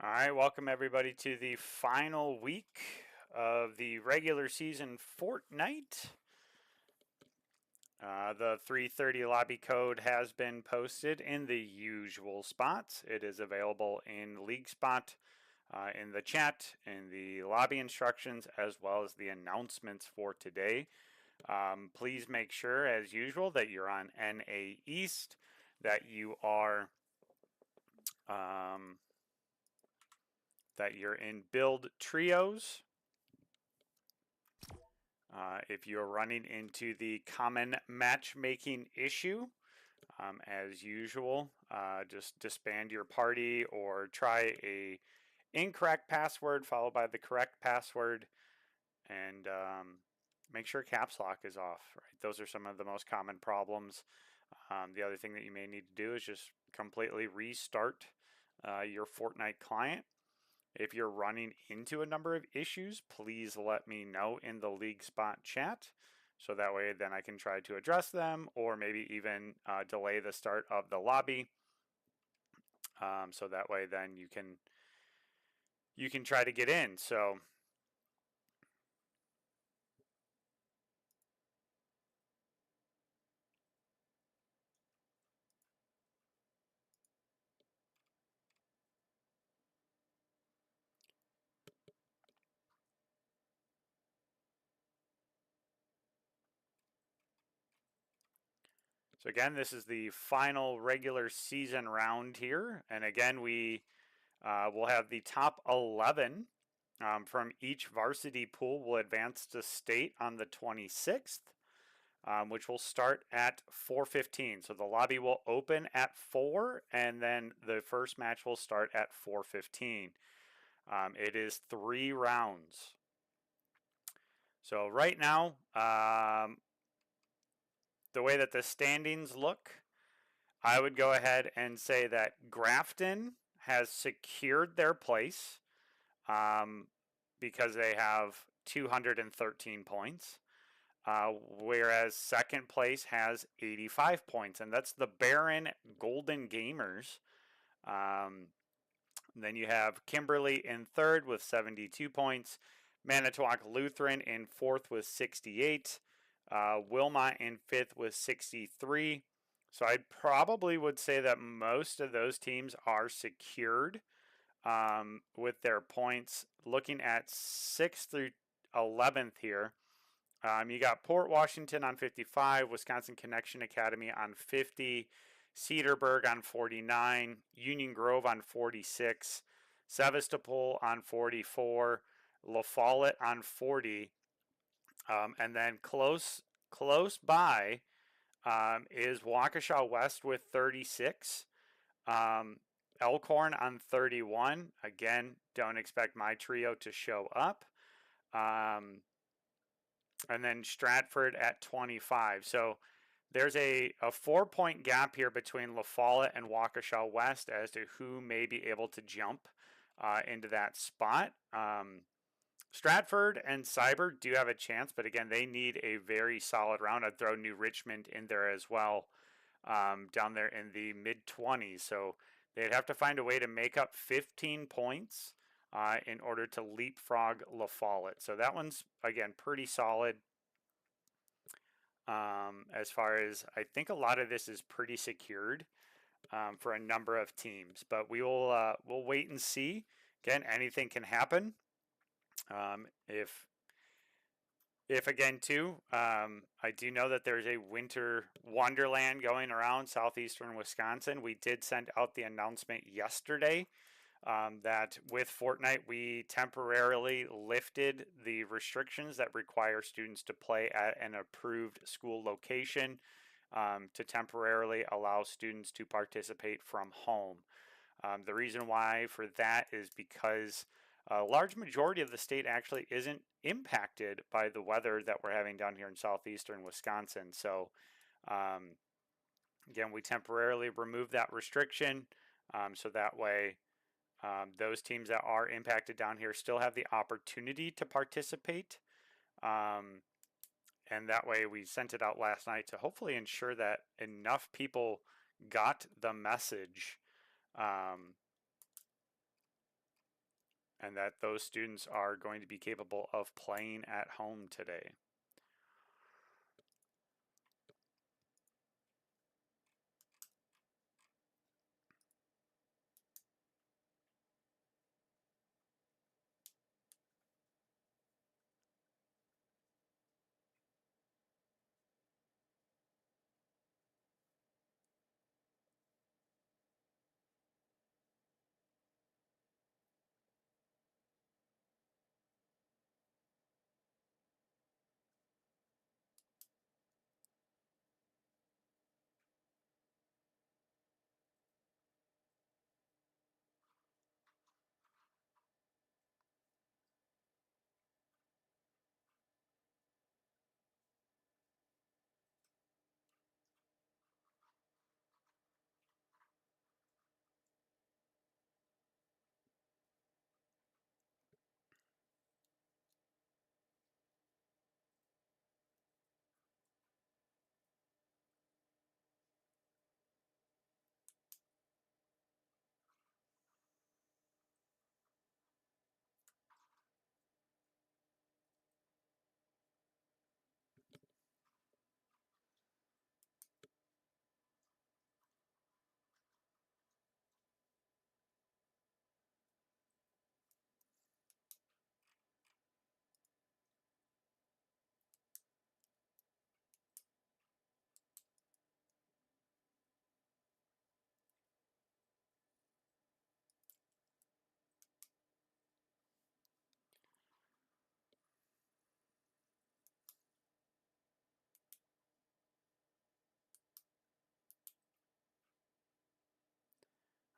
All right, welcome everybody to the final week of the regular season Fortnite. The 3:30 lobby code has been posted in the usual spots. It is available in League Spot, in the chat, in the lobby instructions, as well as the announcements for today. Please make sure, as usual, that you're on NA East, that you are um, that you're in build trios. If you're running into the common matchmaking issue, as usual, just disband your party or try a incorrect password followed by the correct password, and make sure caps lock is off. Right, those are some of the most common problems. The other thing that you may need to do is just completely restart your Fortnite client. If you're running into a number of issues, please let me know in the League Spot chat. So that way then I can try to address them or maybe even delay the start of the lobby. So that way then you can try to get in. So again, this is the final regular season round here. And again, we will have the top 11 from each varsity pool will advance to state on the 26th. Which will start at 4:15. So the lobby will open at 4, and then the first match will start at 4:15. It is 3 rounds. So right now, the way that the standings look, I would go ahead and say that Grafton has secured their place because they have 213 points. Whereas second place has 85 points, and that's the Baron Golden Gamers. Then you have Kimberly in third with 72 points, Manitowoc Lutheran in fourth with 68, Wilmot in fifth with 63. So I probably would say that most of those teams are secured with their points. Looking at 6th through 11th here, you got Port Washington on 55, Wisconsin Connection Academy on 50, Cedarburg on 49, Union Grove on 46, Sevastopol on 44, La Follette on 40, and then close by is Waukesha West with 36, Elkhorn on 31. Again, don't expect my trio to show up. And then Stratford at 25. So there's a 4-point gap here between La Follette and Waukesha West as to who may be able to jump into that spot. Stratford and Cyber do have a chance, but again, they need a very solid round. I'd throw New Richmond in there as well, down there in the mid-20s. So they'd have to find a way to make up 15 points in order to leapfrog La Follette. So that one's, again, pretty solid. As far as I think a lot of this is pretty secured for a number of teams, but we'll wait and see. Again, anything can happen. If again too, I do know that there's a winter wonderland going around southeastern Wisconsin. We did send out the announcement yesterday that with Fortnite, we temporarily lifted the restrictions that require students to play at an approved school location to temporarily allow students to participate from home. The reason why for that is because a large majority of the state actually isn't impacted by the weather that we're having down here in southeastern Wisconsin. So again, we temporarily remove that restriction so that way those teams that are impacted down here still have the opportunity to participate. And that way we sent it out last night to hopefully ensure that enough people got the message and that those students are going to be capable of playing at home today.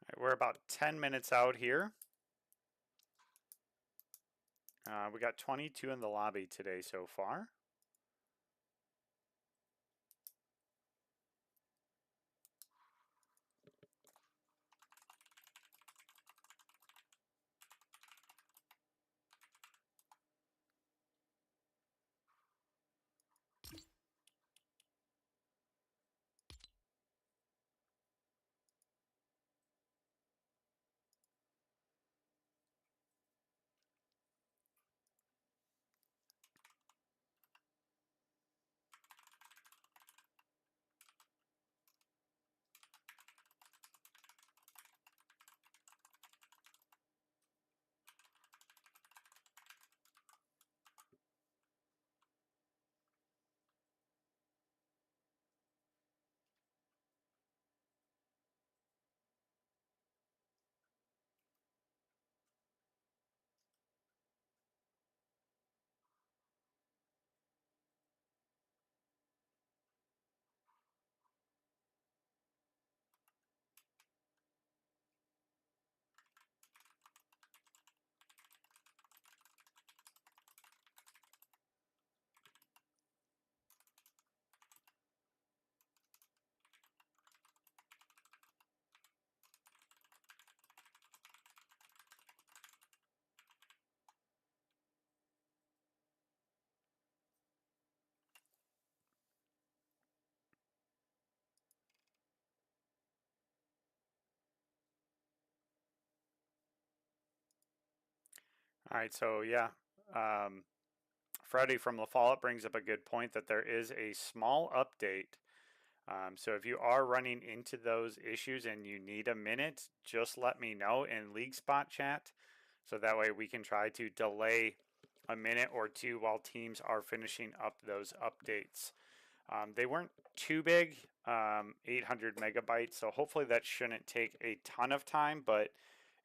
All right, we're about 10 minutes out here. We got 22 in the lobby today so far. All right, so yeah, Freddie from La Follette brings up a good point that there is a small update. So if you are running into those issues and you need a minute, just let me know in League Spot chat. So that way we can try to delay a minute or two while teams are finishing up those updates. They weren't too big, 800 megabytes, so hopefully that shouldn't take a ton of time. But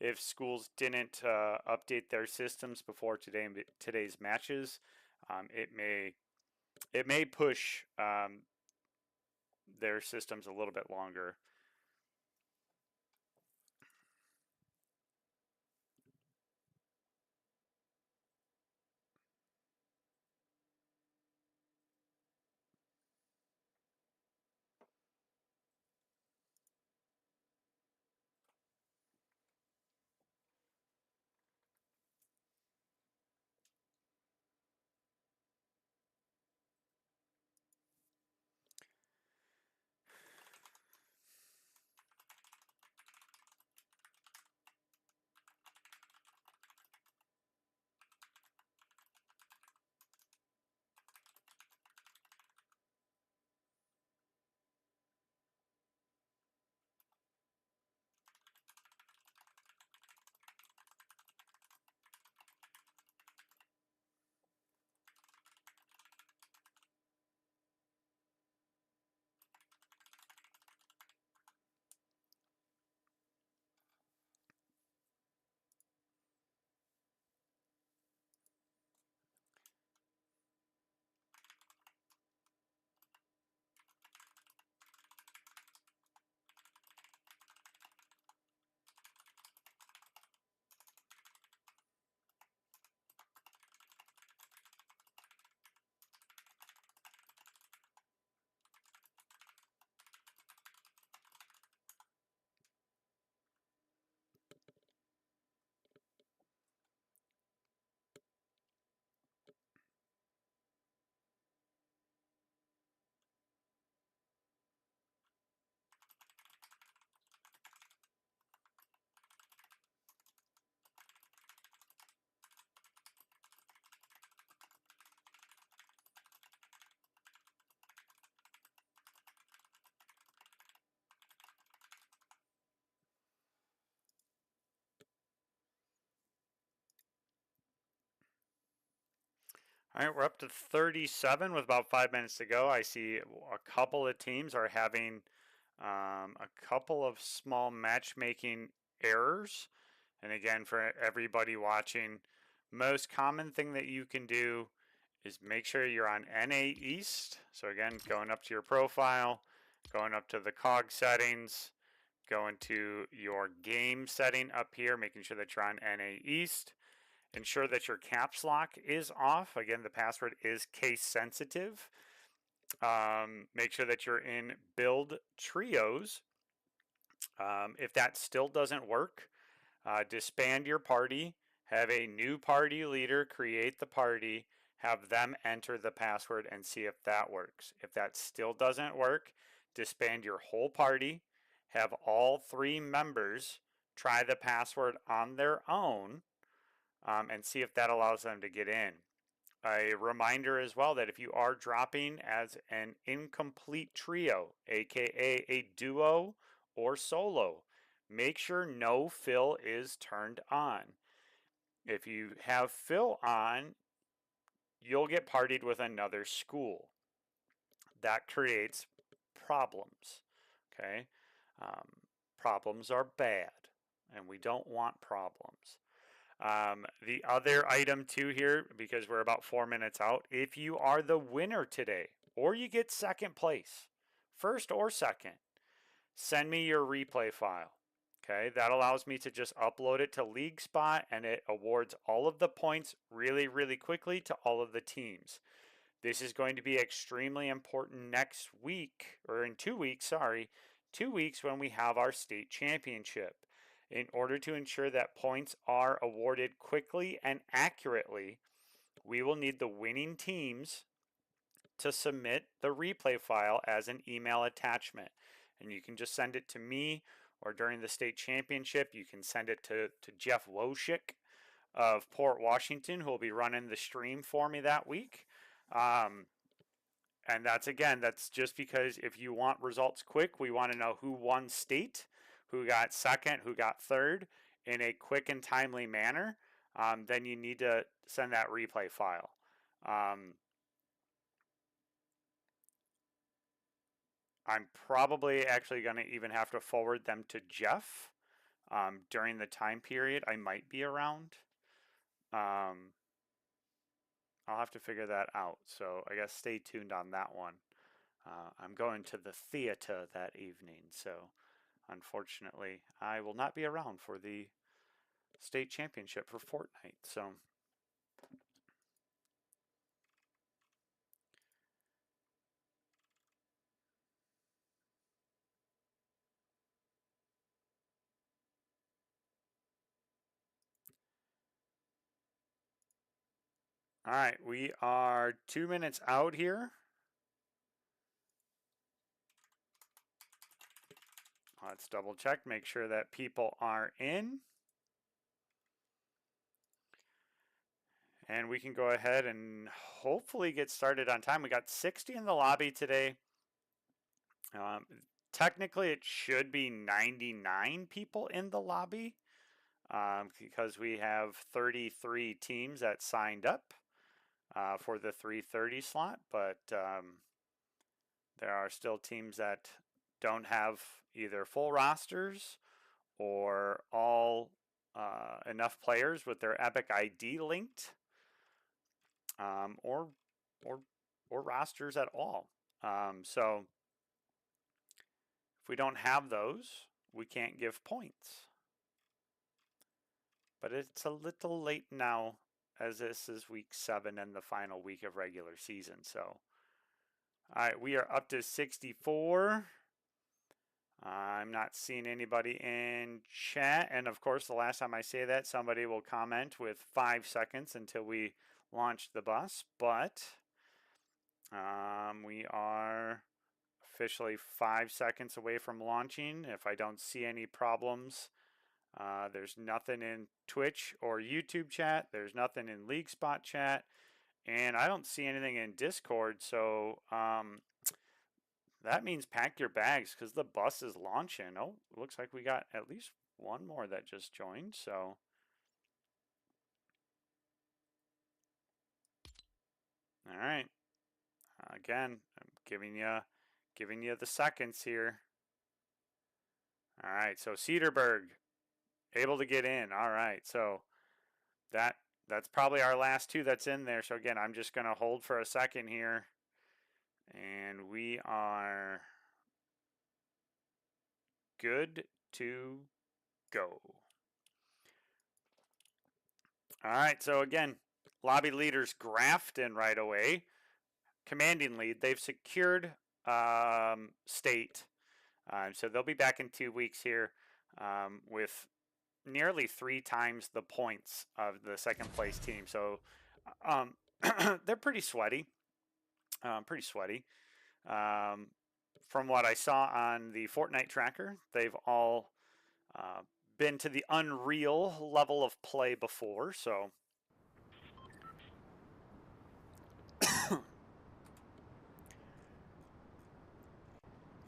if schools didn't update their systems before today's matches, it may push their systems a little bit longer. All right, we're up to 37 with about 5 minutes to go. I see a couple of teams are having a couple of small matchmaking errors. And again, for everybody watching, most common thing that you can do is make sure you're on NA East. So again, going up to your profile, going up to the cog settings, going to your game setting up here, making sure that you're on NA East. Ensure that your caps lock is off. Again, the password is case sensitive. Make sure that you're in build trios. If that still doesn't work, disband your party, have a new party leader create the party, have them enter the password and see if that works. If that still doesn't work, disband your whole party, have all 3 members try the password on their own, and see if that allows them to get in. A reminder as well that if you are dropping as an incomplete trio, aka a duo or solo, make sure no fill is turned on. If you have fill on, you'll get partied with another school. That creates problems. Okay? Um, Problems are bad, and we don't want problems. The other item too here, because we're about 4 minutes out, if you are the winner today, or you get second place, first or second, send me your replay file. Okay, that allows me to just upload it to League Spot and it awards all of the points really, really quickly to all of the teams. This is going to be extremely important next week, or in 2 weeks, sorry, 2 weeks when we have our state championship. In order to ensure that points are awarded quickly and accurately, we will need the winning teams to submit the replay file as an email attachment. And you can just send it to me, or during the state championship, you can send it to Jeff Woschick of Port Washington, who will be running the stream for me that week. And that's just because if you want results quick, we want to know who won state, who got second, who got third in a quick and timely manner. Then you need to send that replay file. I'm probably actually going to even have to forward them to Jeff during the time period I might be around. I'll have to figure that out. So I guess stay tuned on that one. I'm going to the theater that evening, so unfortunately I will not be around for the state championship for Fortnite. So all right, we are 2 minutes out here. Let's double check, make sure that people are in. And we can go ahead and hopefully get started on time. We got 60 in the lobby today. Technically, it should be 99 people in the lobby because we have 33 teams that signed up for the 3:30 slot, but there are still teams that don't have either full rosters or all enough players with their Epic ID linked, or rosters at all. So if we don't have those, we can't give points. But it's a little late now, as this is week 7 and the final week of regular season. So, all right, we are up to 64. I'm not seeing anybody in chat. And of course, the last time I say that, somebody will comment with 5 seconds until we launch the bus. But we are officially 5 seconds away from launching. If I don't see any problems, there's nothing in Twitch or YouTube chat. There's nothing in League Spot chat. And I don't see anything in Discord. So that means pack your bags because the bus is launching. Oh, looks like we got at least one more that just joined. So All right. Again, I'm giving you the seconds here. All right. So Cedarburg able to get in. All right. So that's probably our last two that's in there. So again, I'm just going to hold for a second here. And we are good to go. All right, so again, lobby leaders Grafton right away. Commanding lead. They've secured state. So they'll be back in 2 weeks here with nearly 3 times the points of the second place team. So they're pretty sweaty. Pretty sweaty. From what I saw on the Fortnite tracker, they've all been to the unreal level of play before, so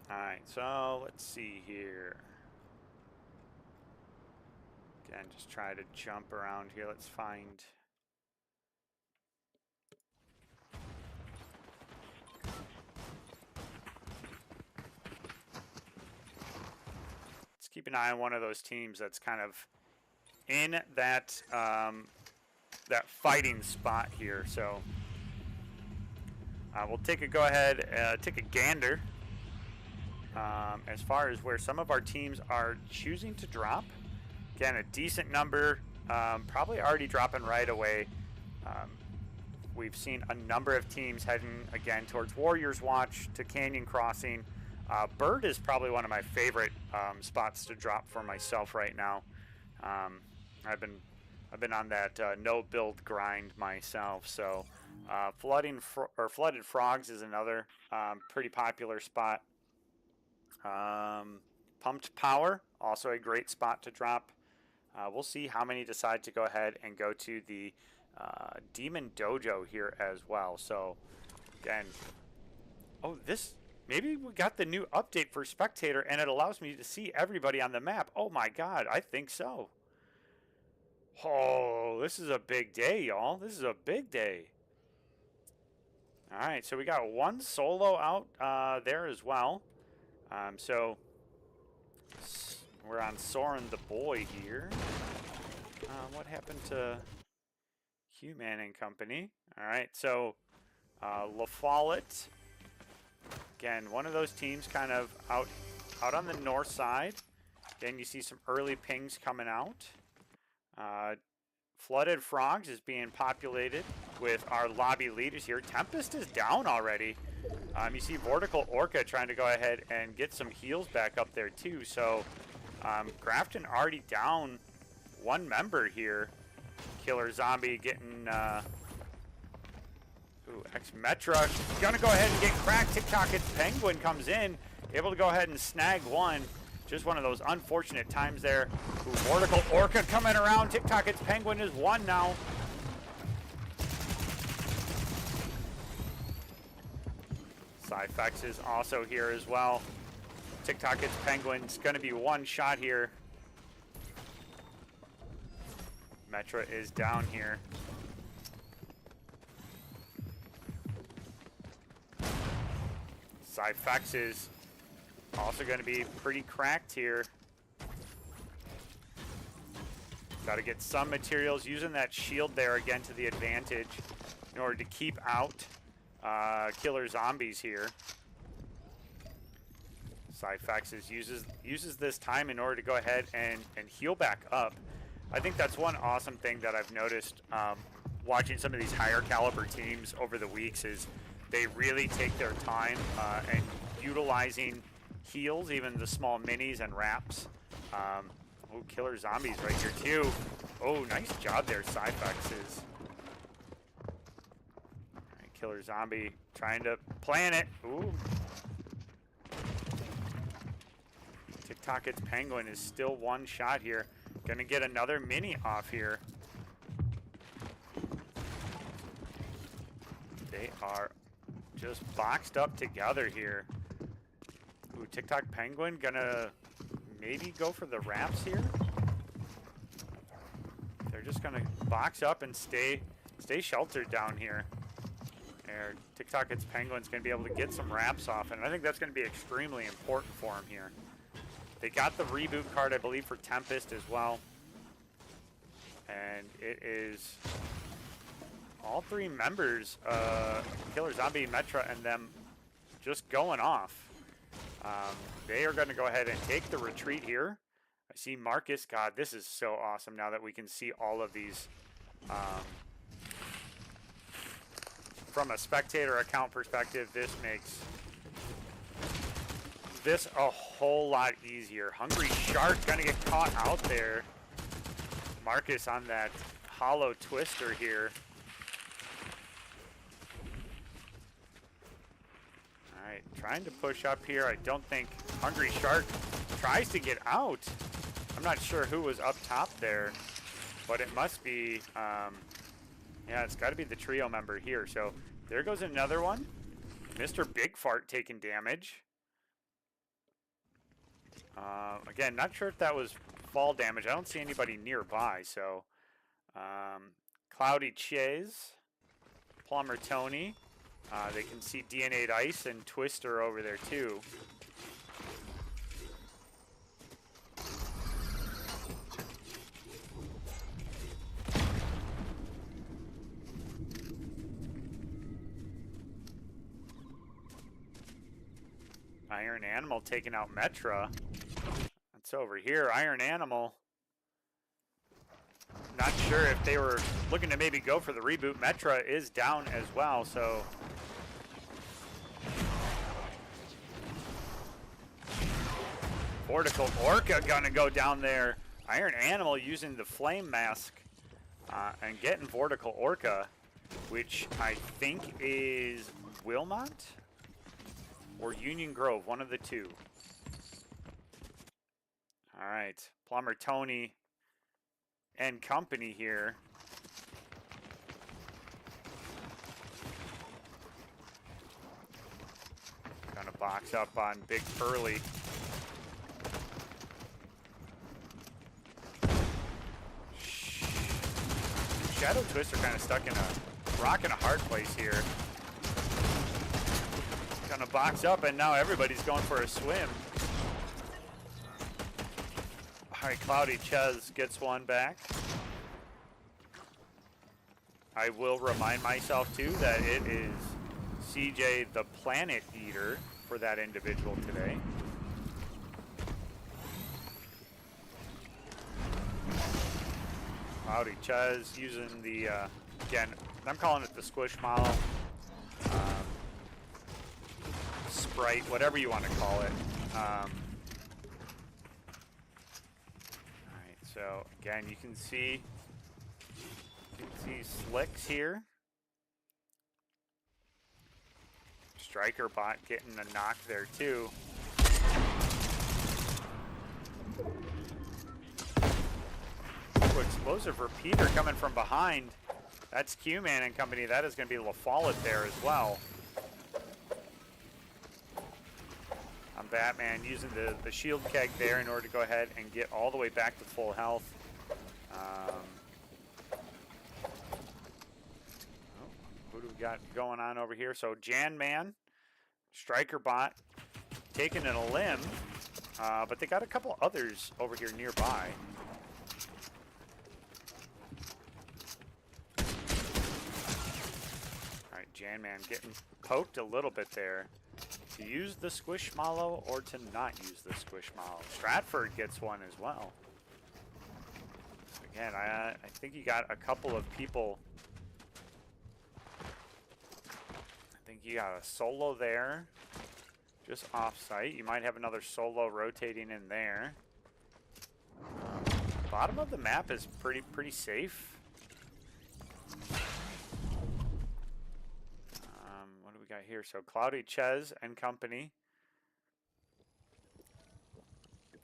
alright, so let's see here. Again, just try to jump around here. Let's find... Let's keep an eye on one of those teams that's kind of in that that fighting spot here. So we'll take a go ahead, take a gander as far as where some of our teams are choosing to drop. Again, a decent number, probably already dropping right away. We've seen a number of teams heading again towards Warriors Watch to Canyon Crossing. Bird is probably one of my favorite spots to drop for myself right now. I've been on that no build grind myself. So Flooded Frogs is another pretty popular spot. Pumped Power, also a great spot to drop. We'll see how many decide to go ahead and go to the Demon Dojo here as well. So again, maybe we got the new update for Spectator and it allows me to see everybody on the map. Oh my god, I think so. Oh, this is a big day, y'all. This is a big day. Alright, so we got one solo out there as well. So we're on Soren the Boy here. What happened to Human and Company? Alright, so La Follette. Again, one of those teams kind of out on the north side. Again, you see some early pings coming out. Flooded Frogs is being populated with our lobby leaders here. Tempest is down already. You see Vortical Orca trying to go ahead and get some heals back up there too. So Grafton already down one member here. Killer Zombie getting... X-Metra gonna go ahead and get cracked. TikTok its Penguin comes in, able to go ahead and snag one. Just one of those unfortunate times there. Vortical Orca coming around. TikTok its Penguin is one now. Cyphex is also here as well. TikTok its Penguin's gonna be one shot here. Metra is down here. Cyphex is also going to be pretty cracked here. Got to get some materials, using that shield there again to the advantage in order to keep out killer zombies here. Cyphex uses this time in order to go ahead and heal back up. I think that's one awesome thing that I've noticed watching some of these higher caliber teams over the weeks is they really take their time and utilizing heals, even the small minis and wraps. Oh, killer zombies right here too. Oh, nice job there, Cyphex is. Right, killer zombie trying to plan it. Ooh. TikTok its Penguin is still one shot here. Gonna get another mini off here. They are just boxed up together here. Ooh, TikTok Penguin gonna maybe go for the wraps here. They're just gonna box up and stay sheltered down here. There, TikTok It's Penguin's going to be able to get some wraps off, and I think that's going to be extremely important for him here. They got the reboot card, I believe, for Tempest as well. And it is all three members, Killer Zombie, Metra, and them just going off. They are going to go ahead and take the retreat here. I see Marcus. God, this is so awesome now that we can see all of these from a spectator account perspective. This makes this a whole lot easier. Hungry Shark going to get caught out there. Marcus on that hollow twister here. Alright, trying to push up here. I don't think Hungry Shark tries to get out. I'm not sure who was up top there, but it must be, yeah, it's got to be the trio member here. So there goes another one. Mr. Big Fart taking damage. Again, not sure if that was fall damage. I don't see anybody nearby. So Cloudy Chase, Plumber Tony. They can see DNA'd Ice and Twister over there too. Iron Animal taking out Metra. That's over here. Iron Animal. Not sure if they were looking to maybe go for the reboot. Metra is down as well, so. Vortical Orca gonna go down there. Iron Animal using the Flame Mask and getting Vortical Orca, which I think is Wilmot or Union Grove, one of the two. All right, Plumber Tony and company here. Gonna box up on Big Pearly. Shadow Twister kind of stuck in a rock and a hard place here. Gonna box up, and now everybody's going for a swim. All right, Cloudy Ches gets one back. I will remind myself too that it is CJ the Planet Eater for that individual today. Cloudy Ches using the, again, I'm calling it the Squishmallow. Sprite, whatever you want to call it. Alright, so again, you can see Slicks here. Striker Bot getting a knock there too. Explosive Repeater coming from behind. That's Q-Man and company. That is going to be LaFollette there as well. Batman using the shield keg there in order to go ahead and get all the way back to full health. Who do we got going on over here? So Jan Man, Striker Bot taking in a limb, but they got a couple others over here nearby. All right, Jan Man getting poked a little bit there. To use the Squishmallow or to not use the Squishmallow. Stratford gets one as well. Again, I think you got a couple of people. I think you got a solo there, just off-site. You might have another solo rotating in there. Bottom of the map is pretty safe. Got here, so Cloudy Ches and company.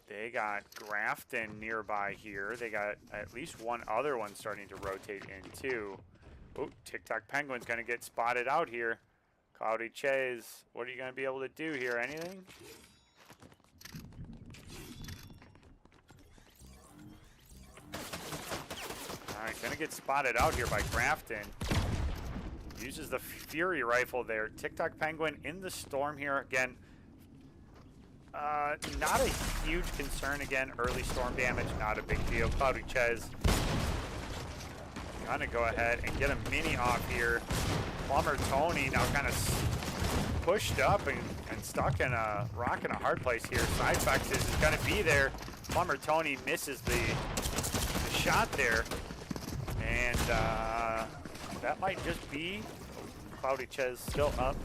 They got Grafton nearby here. They got at least one other one starting to rotate in too. Oh, TikTok Penguin's gonna get spotted out here. Cloudy Ches, what are you gonna be able to do here? Anything? All right, gonna get spotted out here by Grafton. Uses the Fury rifle there. TikTok Penguin in the storm here again. Not a huge concern again. Early storm damage, not a big deal. Cloudy Ches gonna go ahead and get a mini off here. Plumber Tony now kind of pushed up and stuck in a rock and a hard place here. Sidefexes is gonna be there. Plumber Tony misses the shot there, and that might just be Cloudy Ches still up.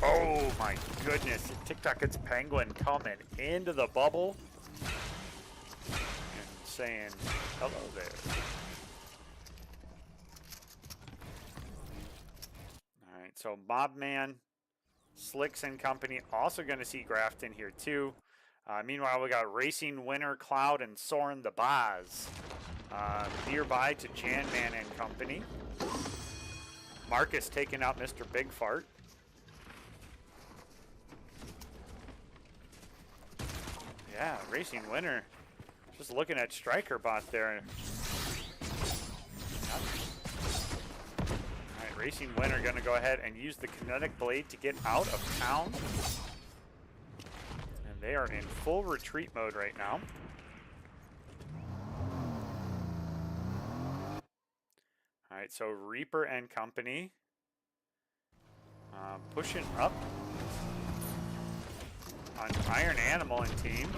Oh my goodness, TikTok gets Penguin coming into the bubble and saying hello there. All right, so Mobman, Slicks and company also going to see Grafton here too. Meanwhile, we got Racing Winner, Cloud, and Soren the Boz nearby to Janman and company. Marcus taking out Mr. Big Fart. Yeah, Racing Winner. Just looking at Striker Bot there. Alright, Racing Winner gonna go ahead and use the Kinetic Blade to get out of town. And they are in full retreat mode right now. Alright, so Reaper and company pushing up on Iron Animal and team.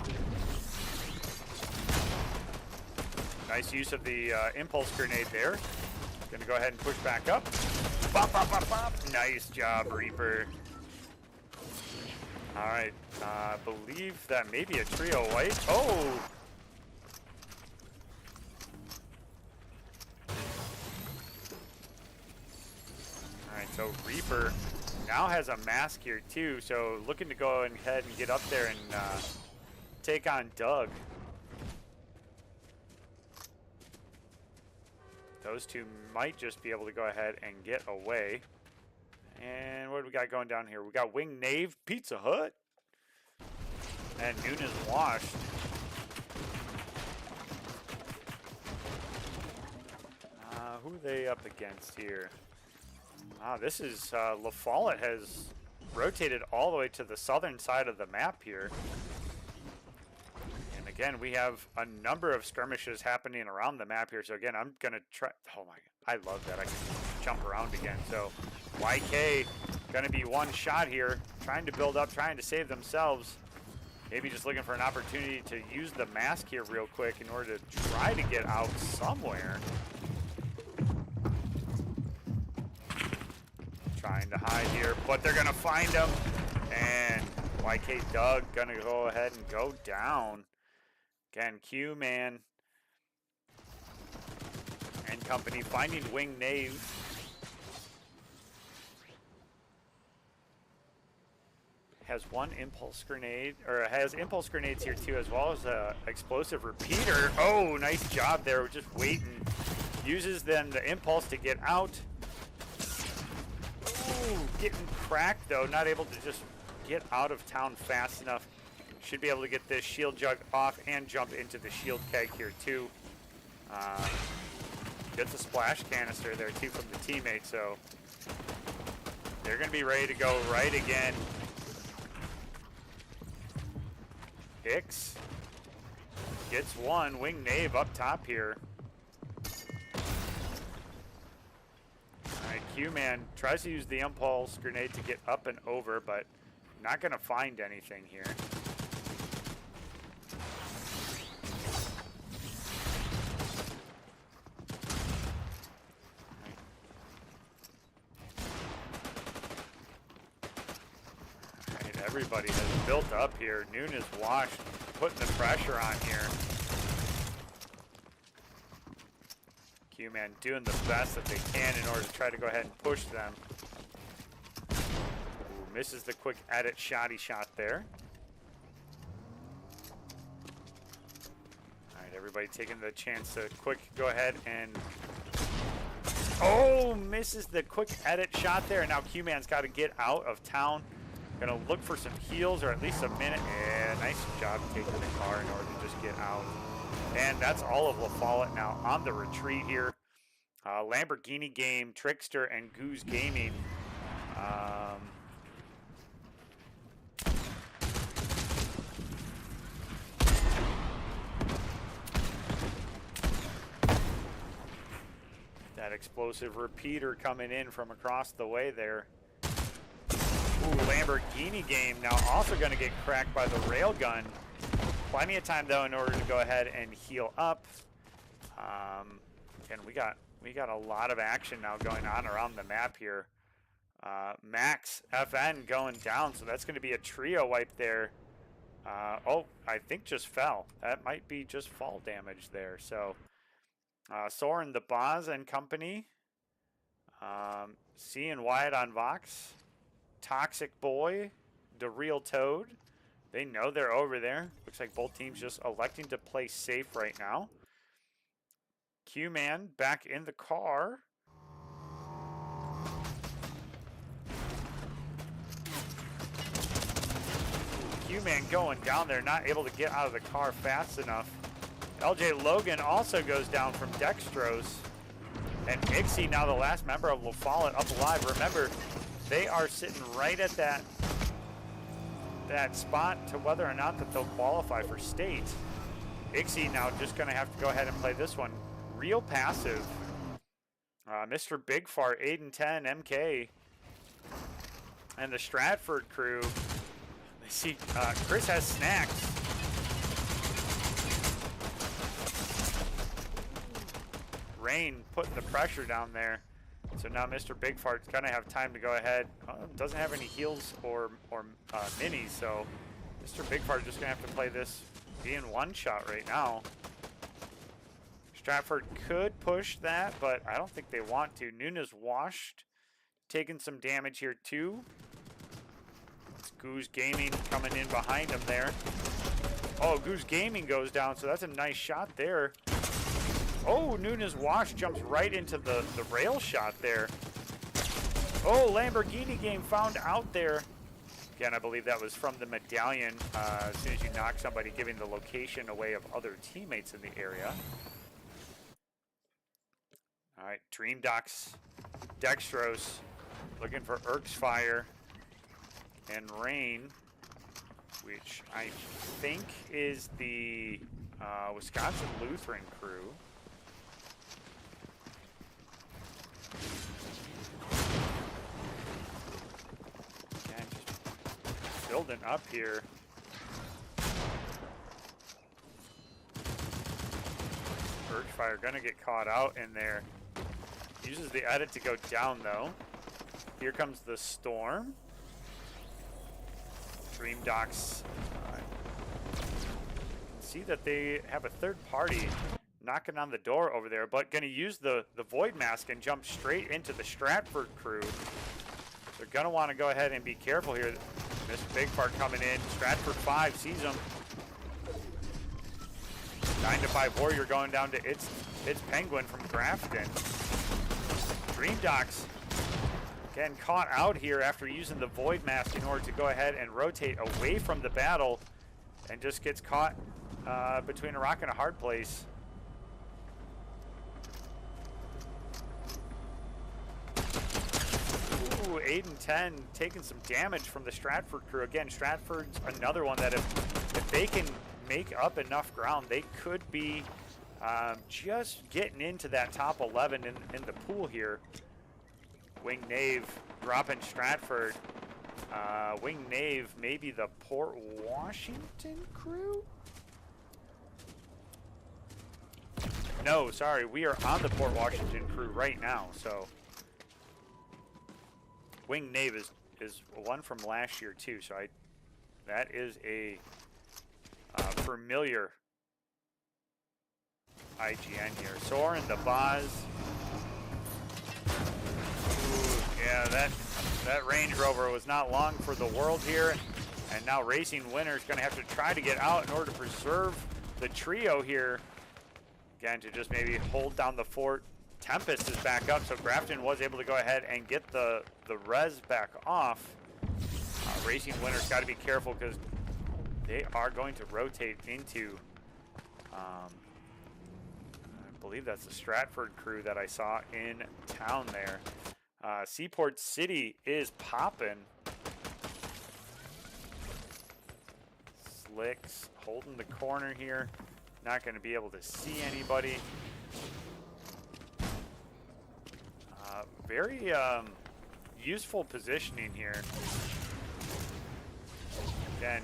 Nice use of the impulse grenade there. Gonna go ahead and push back up. Bop, bop, bop, bop. Nice job, Reaper. All right, I believe that may be a trio white. Oh! All right, so Reaper now has a mask here too, so looking to go ahead and get up there and take on Doug. Those two might just be able to go ahead and get away. And what do we got going down here? We got Wing Knave, Pizza Hut, and Noon is washed. Who are they up against here? This is La Follette has rotated all the way to the southern side of the map here. And again, we have a number of skirmishes happening around the map here. So again, I'm going to try. Oh my God, I love that. I can jump around again. So YK going to be one shot here, trying to build up, trying to save themselves. Maybe just looking for an opportunity to use the mask here real quick in order to try to get out somewhere. Trying to hide here, but they're gonna find him, and YK Doug gonna go ahead and go down. Again, Q-Man and company finding Wing Knave. Has one impulse grenade, or has impulse grenades here too, as well as a explosive repeater. Oh, nice job there, we're just waiting. Uses then the impulse to get out. Ooh, getting cracked though, not able to just get out of town fast enough. Should be able to get this shield jug off and jump into the shield keg here too. Gets a splash canister there too from the teammate, so they're going to be ready to go right again. Hicks gets one. Wing Knave up top here. Alright, Q-Man tries to use the impulse grenade to get up and over, but not going to find anything here. Alright, everybody has built up here. Noon is washed, putting the pressure on here. Q-Man doing the best that they can in order to try to go ahead and push them. Ooh, misses the quick edit shoddy shot there. Alright, everybody taking the chance to quick go ahead and... Oh, misses the quick edit shot there. And now Q-Man's got to get out of town. Gonna look for some heals or at least a minute. Yeah, nice job taking the car in order to just get out. And that's all of La Follette now on the retreat here. Lamborghini Game, Trickster, and Goose Gaming. That explosive repeater coming in from across the way there. Ooh, Lamborghini Game now also going to get cracked by the railgun. Plenty of time though in order to go ahead and heal up. And we got a lot of action now going on around the map here. Max FN going down, so that's going to be a trio wipe there. Oh, I think just fell. That might be just fall damage there. So Soren the Boz and company. C and Wyatt on Vox. Toxic Boy, the Real Toad. They know they're over there. Looks like both teams just electing to play safe right now. Q-Man back in the car. Q-Man going down there, not able to get out of the car fast enough. LJ Logan also goes down from Dextrose. And Ixie, now the last member of LaFollette, up alive. Remember, they are sitting right at that spot to whether or not that they'll qualify for state. Ixie now just going to have to go ahead and play this one. Real passive. Mr. Big Fart, Aiden 10, MK. And the Stratford crew. They see Chris has snacks. Rain putting the pressure down there. So now Mr. Big Fart's going to have time to go ahead. Doesn't have any heals or minis, so Mr. Big Fart just going to have to play this being one shot right now. Stratford could push that, but I don't think they want to. Nuna's washed, taking some damage here too. It's Goose Gaming coming in behind him there. Oh, Goose Gaming goes down, so that's a nice shot there. Oh, Nuna's Wash jumps right into the rail shot there. Oh, Lamborghini Game found out there. Again, I believe that was from the medallion. As soon as you knock somebody, giving the location away of other teammates in the area. All right, Dream Docs, Dextrose, looking for Fire and Rain, which I think is the Wisconsin Lutheran crew. Again, just building up here. Fire gonna get caught out in there. Uses the edit to go down though. Here comes the storm. Dream Docs. See that they have a third party knocking on the door over there, but gonna use the Void Mask and jump straight into the Stratford crew. They're gonna want to go ahead and be careful here. Mr. Big Fart coming in. Stratford 5 sees him. 9-5 Warrior going down to its Penguin from Grafton. Dream Docs getting caught out here after using the Void Mask in order to go ahead and rotate away from the battle, and just gets caught between a rock and a hard place. Ooh, Aiden 10 taking some damage from the Stratford crew. Again, Stratford's another one that if they can make up enough ground, they could be just getting into that top 11 in the pool here. Wing Knave dropping Stratford. Wing Knave, maybe the Port Washington crew? No, sorry, we are on the Port Washington crew right now, so. Wing Knave is one from last year too, so that is a familiar IGN here. Soren the Boz. Ooh, yeah, that Range Rover was not long for the world here, and now Racing Winner's going to have to try to get out in order to preserve the trio here. Again, to just maybe hold down the fort. Tempest is back up, so Grafton was able to go ahead and get the res back off. Racing Winner's got to be careful because they are going to rotate into, I believe that's the Stratford crew that I saw in town there. Seaport City is popping. Slicks holding the corner here. Not going to be able to see anybody. Very useful positioning here. Again,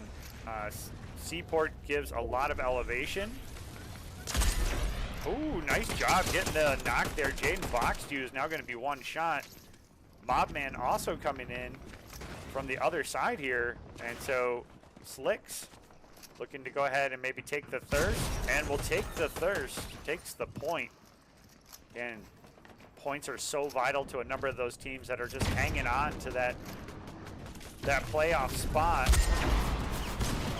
Seaport gives a lot of elevation. Ooh, nice job getting the knock there. Jaden Boxdew is now going to be one shot. Mobman also coming in from the other side here. And so Slicks looking to go ahead and maybe take the thirst. And will take the thirst. Takes the point. Again, points are so vital to a number of those teams that are just hanging on to that playoff spot.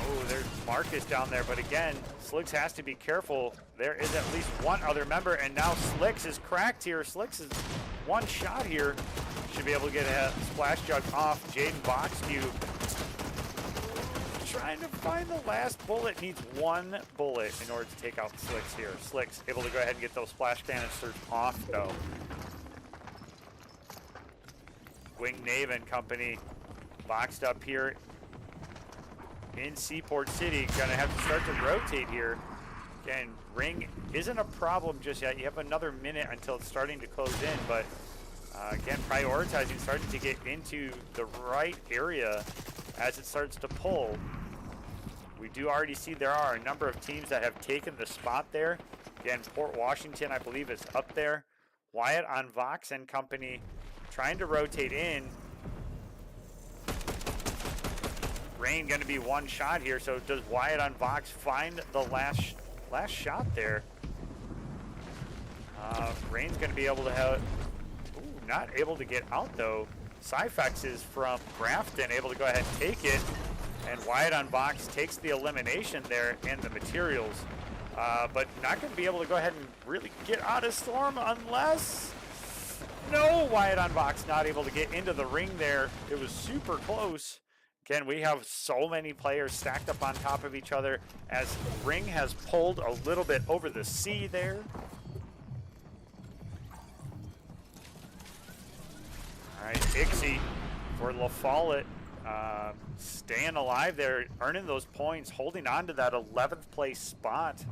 Oh, there's Marcus down there, but again, Slicks has to be careful. There is at least one other member, and now Slicks is cracked here. Slicks is one shot here. Should be able to get a splash jug off. Jaden Boxdew trying to find the last bullet. Needs one bullet in order to take out Slicks here. Slicks able to go ahead and get those splash canisters off, though. Wing Nave and company boxed up here in Seaport City. Gonna have to start to rotate here. Again, ring isn't a problem just yet. You have another minute until it's starting to close in, but again, prioritizing, starting to get into the right area as it starts to pull. We do already see there are a number of teams that have taken the spot there. Again, Port Washington, I believe, is up there. Wyatt on Vox and company trying to rotate in. Rain going to be one shot here, so does Wyatt on Vox find the last shot there? Rain's going to be able to have... Ooh, not able to get out, though. Cyphex is from Grafton, able to go ahead and take it. And Wyatt on Vox takes the elimination there and the materials. But not going to be able to go ahead and really get out of Storm unless... No, Wyatt on Vox not able to get into the ring there. It was super close. Again, we have so many players stacked up on top of each other as Ring has pulled a little bit over the sea there. All right, Ixie for La Follette staying alive there, earning those points, holding on to that 11th place spot.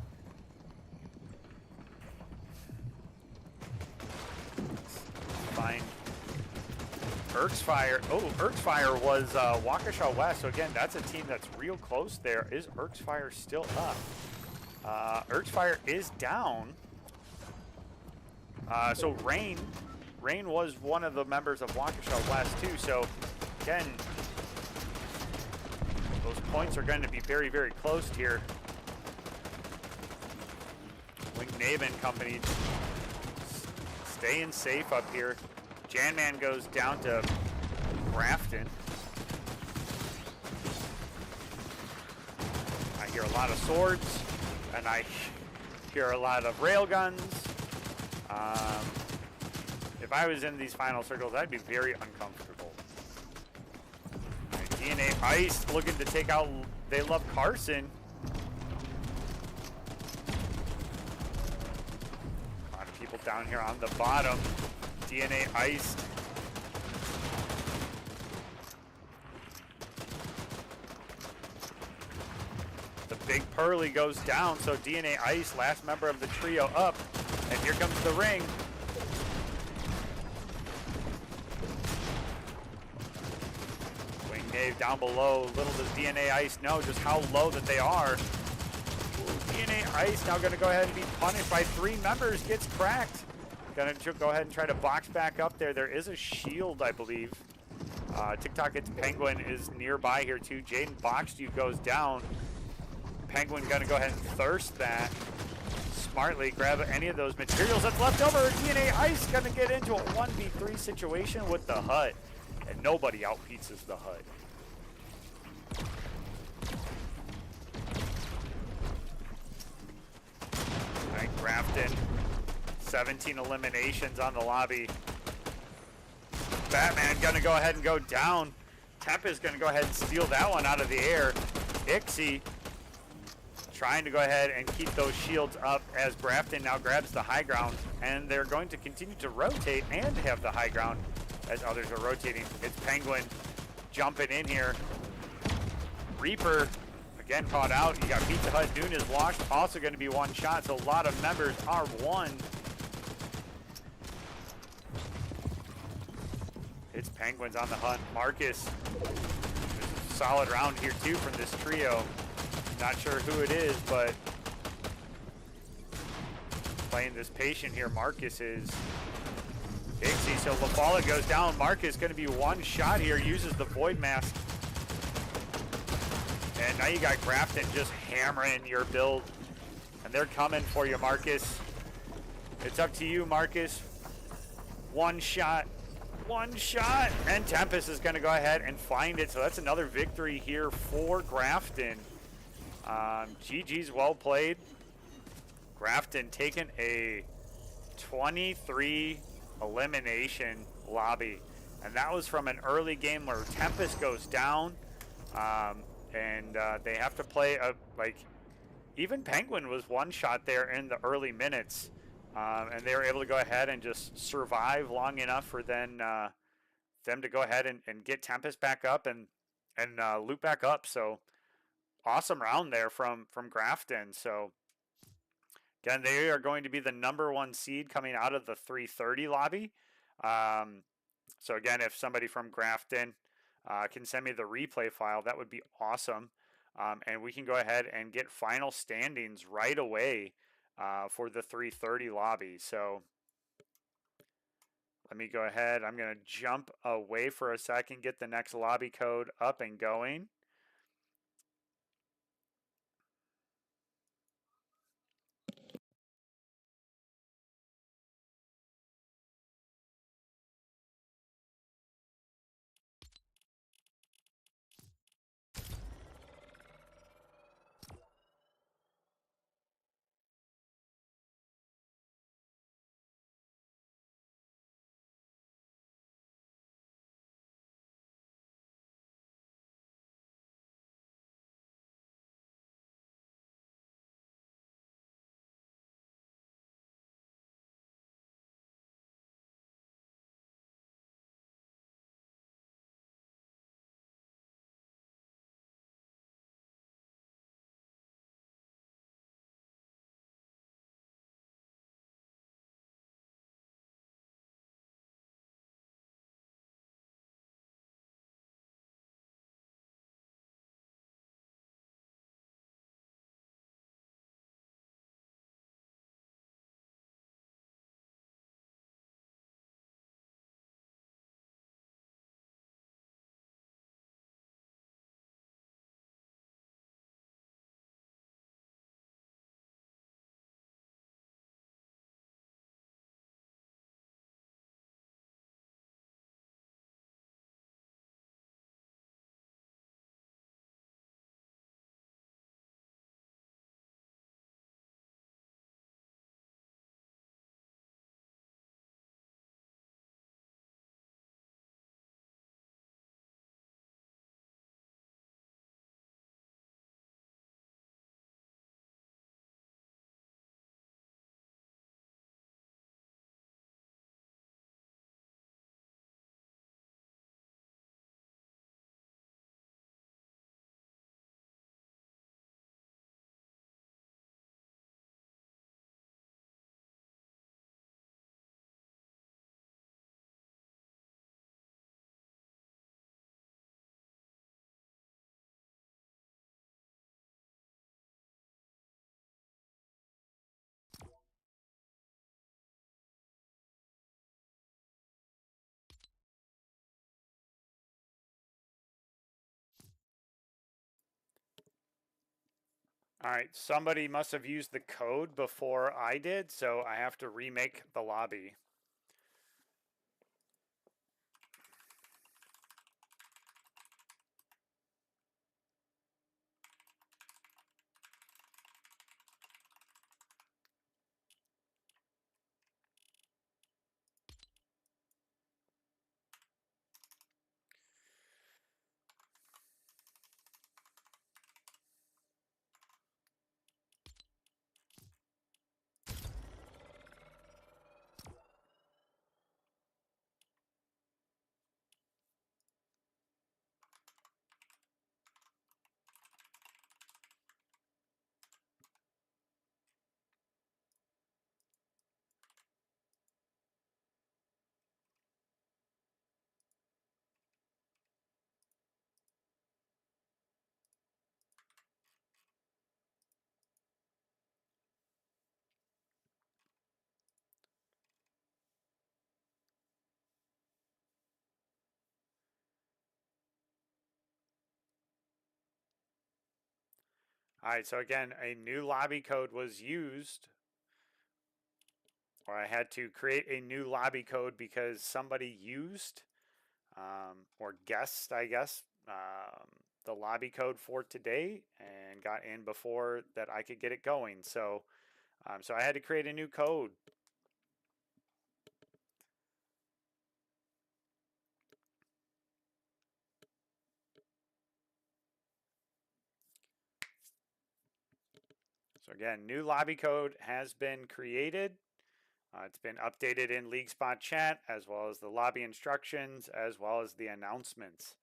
Find Erksfire. Oh, Erksfire was Waukesha West. So again, that's a team that's real close there. Is Erksfire still up? Erksfire is down. So Rain was one of the members of Waukesha West too. So again, those points are going to be very, very close here. Wing Nave company staying safe up here. Janman goes down to Grafton. I hear a lot of swords, and I hear a lot of railguns. If I was in these final circles, I'd be very uncomfortable. Right, DNA Ice looking to take out They Love Carson. A lot of people down here on the bottom. DNA iced. The big Pearly goes down, so DNA Ice, last member of the trio up. And here comes the ring. Wing Nave down below. Little does DNA Ice know just how low that they are. Ooh, DNA Ice now going to go ahead and be punished by 3 members. Gets cracked. Gonna go ahead and try to box back up there. There is a shield, I believe. TikTok It's Penguin is nearby here too. Jaden Boxdew goes down. Penguin gonna go ahead and thirst that. Smartly grab any of those materials that's left over. DNA Ice gonna get into a 1v3 situation with the hut. And nobody outpizzas the hut. All right, Grafton. 17 eliminations on the lobby. Batman gonna go ahead and go down. Temp is gonna go ahead and steal that one out of the air. Ixie trying to go ahead and keep those shields up as Grafton now grabs the high ground, and they're going to continue to rotate and have the high ground as others are rotating. It's Penguin jumping in here. Reaper again caught out. You got Pizza Hut. Dune is washed. Also going to be one shot, so a lot of members are one. It's Penguins on the hunt. Marcus, a solid round here too from this trio. Not sure who it is, but playing this patient here, Marcus is. Dixie, so LaFalla goes down. Marcus going to be one shot here, uses the Void Mask. And now you got Grafton just hammering your build. And they're coming for you, Marcus. It's up to you, Marcus. One shot. One shot. And Tempest is going to go ahead and find it. So that's another victory here for Grafton. GG's well played. Grafton taking a 23 elimination lobby. And that was from an early game where Tempest goes down. And they have to play even Penguin was one shot there in the early minutes, and they were able to go ahead and just survive long enough for them to go ahead and get Tempest back up and loop back up. So awesome round there from Grafton. So again, they are going to be the #1 seed coming out of the 330 lobby. So again, if somebody from Grafton can send me the replay file, that would be awesome. And we can go ahead and get final standings right away for the 330 lobby. So let me go ahead. I'm going to jump away for a second, get the next lobby code up and going. All right, somebody must have used the code before I did, so I have to remake the lobby. All right, so again, a new lobby code was used, or I had to create a new lobby code because somebody used or guessed, I guess, the lobby code for today and got in before that I could get it going. So I had to create a new code. So again, new lobby code has been created. It's been updated in League Spot chat, as well as the lobby instructions, as well as the announcements.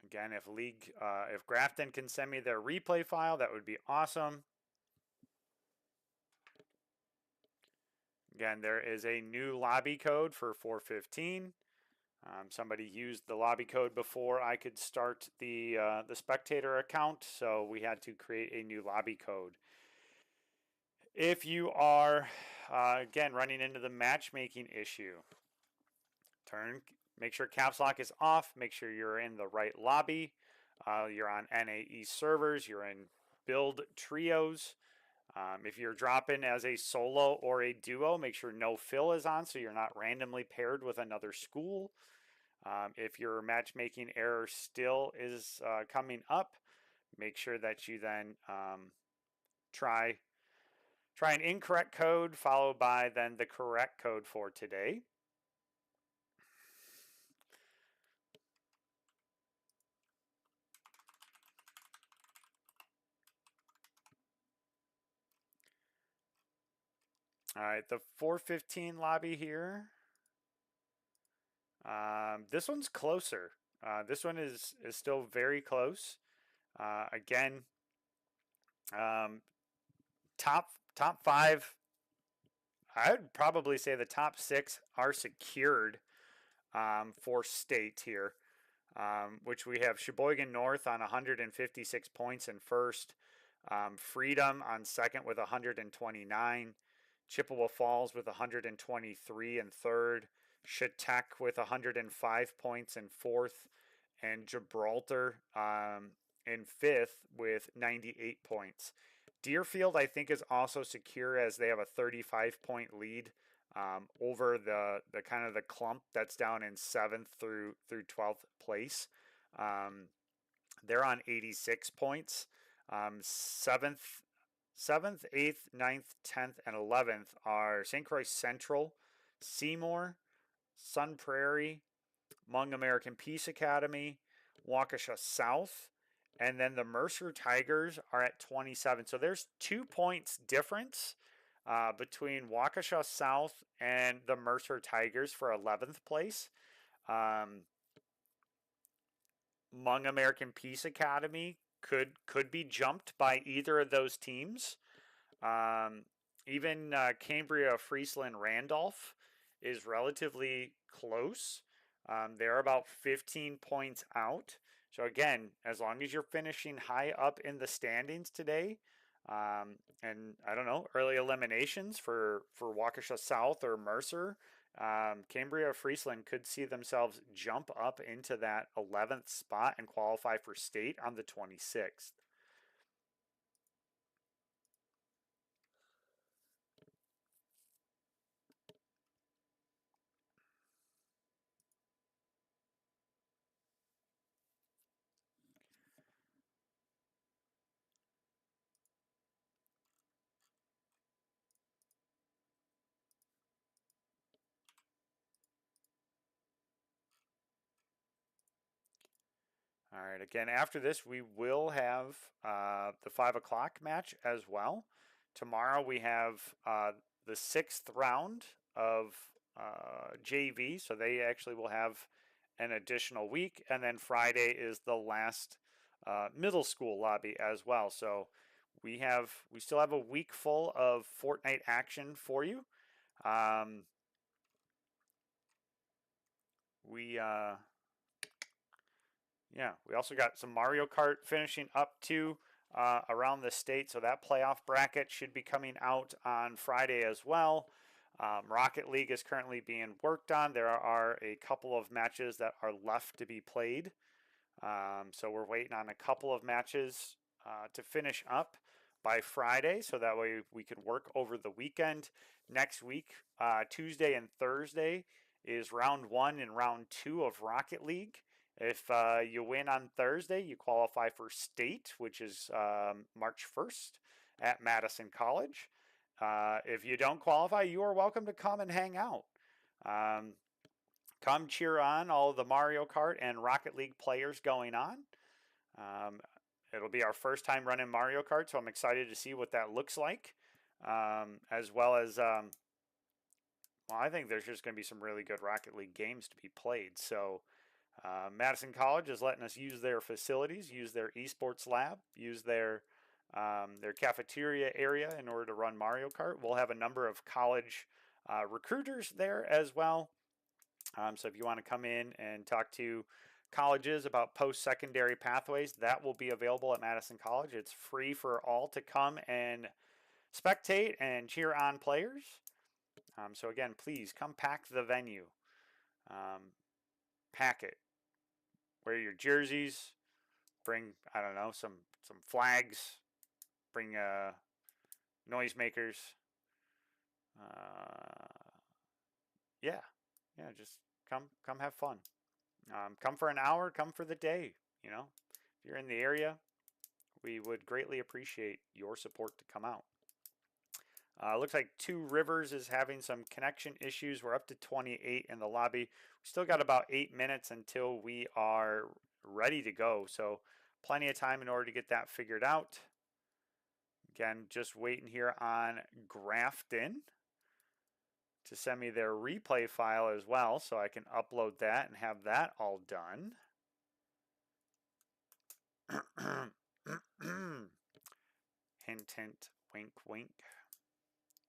Again, if Grafton can send me their replay file, that would be awesome. Again, there is a new lobby code for 415. Somebody used the lobby code before I could start the spectator account, so we had to create a new lobby code. If you are again running into the matchmaking issue, make sure caps lock is off. Make sure you're in the right lobby. You're on NAE servers. You're in build trios. If you're dropping as a solo or a duo, make sure no fill is on so you're not randomly paired with another school. If your matchmaking error still is coming up, make sure that you then try an incorrect code followed by then the correct code for today. All right, the 415 lobby here. This one's closer. This one is still very close. Again, um, top five. I would probably say the top six are secured for state here, which we have Sheboygan North on 156 points in first, Freedom on second with 129, Chippewa Falls with 123 in third, Chautauqua with 105 points in fourth, and Gibraltar in fifth with 98 points. Deerfield, I think, is also secure as they have a 35-point lead over the kind of the clump that's down in 7th through 12th place. They're on 86 points. 7th, 8th, 9th, 10th, and 11th are St. Croix Central, Seymour, Sun Prairie, Hmong American Peace Academy, Waukesha South, and then the Mercer Tigers are at 27. So there's 2 points difference between Waukesha South and the Mercer Tigers for 11th place. Hmong American Peace Academy could be jumped by either of those teams. Even Cambria, Friesland, Randolph is relatively close. They're about 15 points out. So again, as long as you're finishing high up in the standings today, and I don't know, early eliminations for Waukesha South or Mercer, Cambria or Friesland could see themselves jump up into that 11th spot and qualify for state on the 26th. All right, again, after this, we will have the 5 o'clock match as well. Tomorrow, we have the 6th round of JV, so they actually will have an additional week. And then Friday is the last middle school lobby as well. So we still have a week full of Fortnite action for you. We Yeah, we also got some Mario Kart finishing up too around the state, so that playoff bracket should be coming out on Friday as well. Rocket League is currently being worked on. There are a couple of matches that are left to be played. So we're waiting on a couple of matches to finish up by Friday, so that way we can work over the weekend. Next week, Tuesday and Thursday, is round 1 and round 2 of Rocket League. If you win on Thursday, you qualify for state, which is March 1st at Madison College. If you don't qualify, you are welcome to come and hang out. Um, Come cheer on all of the Mario Kart and Rocket League players going on. Um, it'll be our first time running Mario Kart, so I'm excited to see what that looks like. As well as, well, I think there's just going to be some really good Rocket League games to be played. So, Madison College is letting us use their facilities, use their esports lab, use their cafeteria area in order to run Mario Kart. We'll have a number of college recruiters there as well. So if you want to come in and talk to colleges about post-secondary pathways, that will be available at Madison College. It's free for all to come and spectate and cheer on players. So again, please come pack the venue. Pack it. Wear your jerseys. Bring, I don't know, some flags. Bring noisemakers. Yeah, just come have fun. Come for an hour, come for the day. You know, if you're in the area, we would greatly appreciate your support to come out. Looks like Two Rivers is having some connection issues. We're up to 28 in the lobby. We still got about 8 minutes until we are ready to go. So plenty of time in order to get that figured out. Again, just waiting here on Grafton to send me their replay file as well, so I can upload that and have that all done. Hint, hint, wink, wink.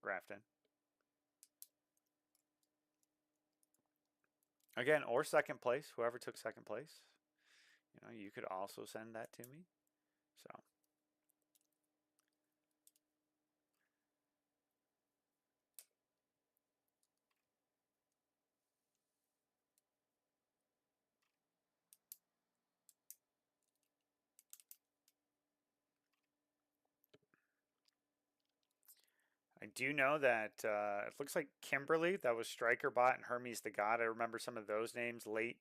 Grafton. Again, or second place, whoever took second place. You know, you could also send that to me. So. I do know that it looks like Kimberly, that was Striker Bot, and Hermes the God. I remember some of those names late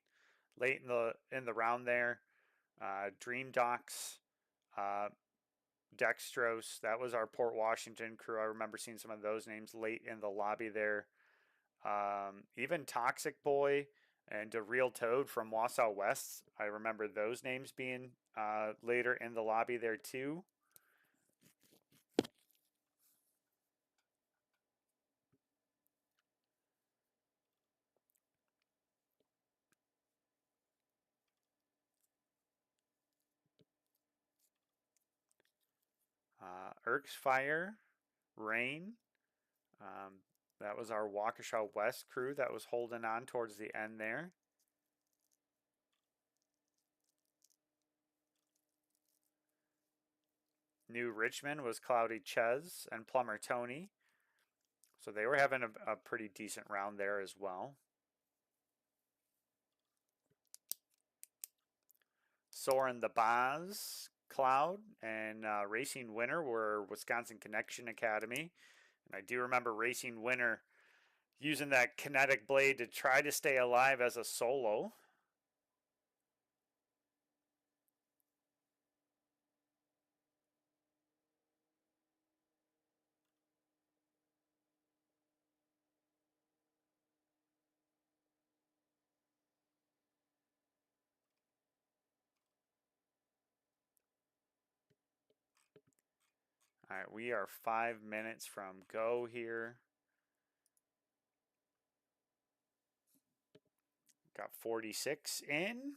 in the round there. Dream Docs, uh, Dextrose, that was our Port Washington crew. I remember seeing some of those names late in the lobby there. Even Toxic Boy and The Real Toad from Wausau West. I remember those names being later in the lobby there too. Erk's Fire, Rain. That was our Waukesha West crew that was holding on towards the end there. New Richmond was Cloudy Ches and Plumber Tony. So they were having a pretty decent round there as well. Soren the Baz, Cloud, and Racing Winner were Wisconsin Connection Academy. And I do remember Racing Winner using that kinetic blade to try to stay alive as a solo. All right, we are 5 minutes from go here. Got 46 in.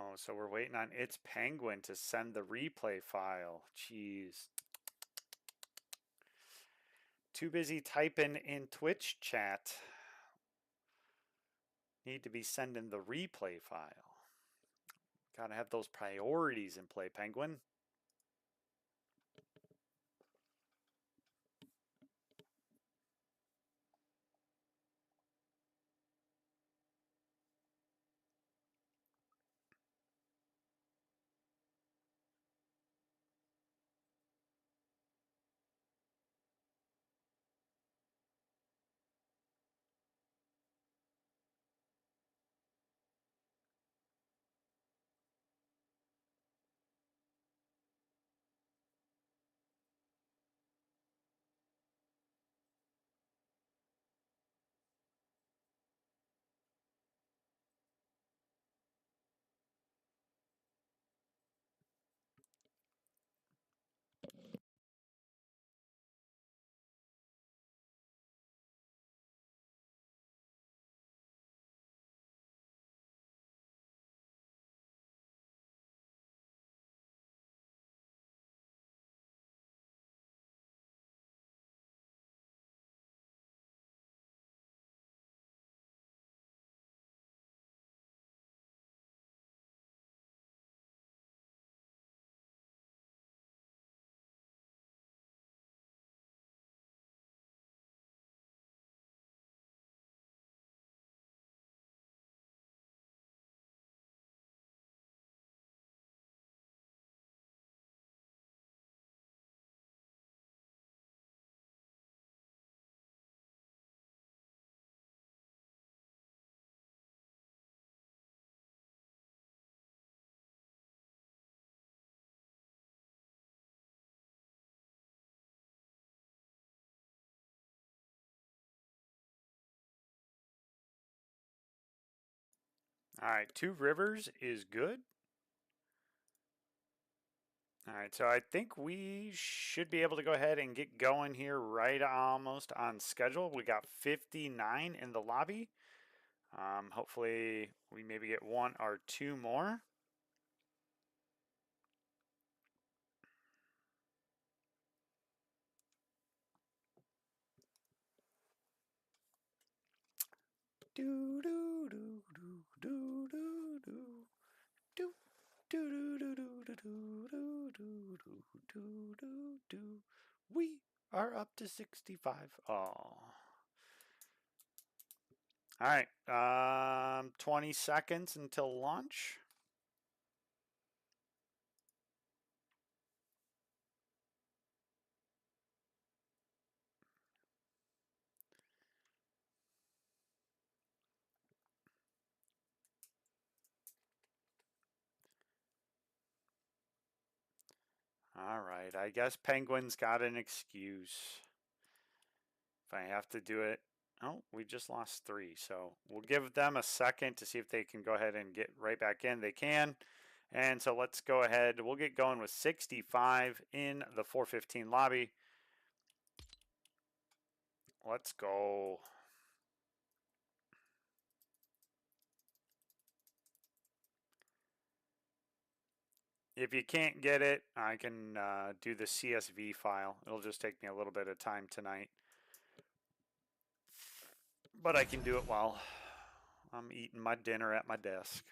Oh, so we're waiting on It's Penguin to send the replay file. Jeez. Too busy typing in Twitch chat. Need to be sending the replay file. Gotta have those priorities in play, Penguin. All right, Two Rivers is good. All right, so I think we should be able to go ahead and get going here right almost on schedule. We got 59 in the lobby. Hopefully we maybe get one or two more. Do do do do do do do do do do do do do do do do do. We are up to 65. Oh. All right. 20 seconds until launch. All right. I guess Penguin's got an excuse. If I have to do it. Oh, we just lost 3. So we'll give them a second to see if they can go ahead and get right back in. They can. And so let's go ahead. We'll get going with 65 in the 415 lobby. Let's go. If you can't get it, I can do the CSV file. It'll just take me a little bit of time tonight. But I can do it while I'm eating my dinner at my desk.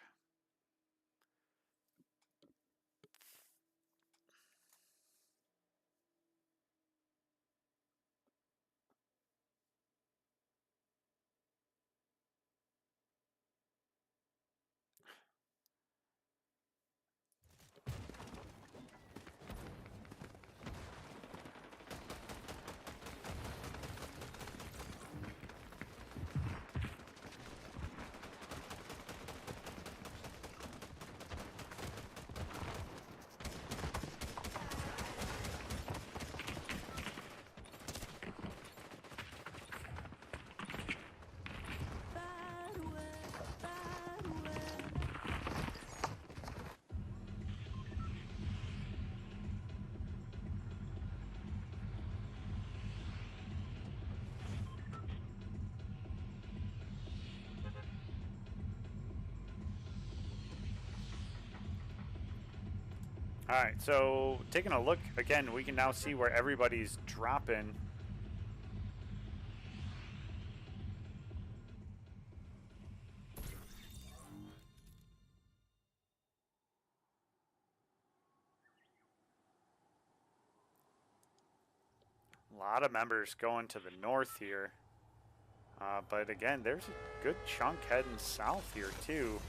All right, so taking a look again, we can now see where everybody's dropping. A lot of members going to the north here. But again, there's a good chunk heading south here too.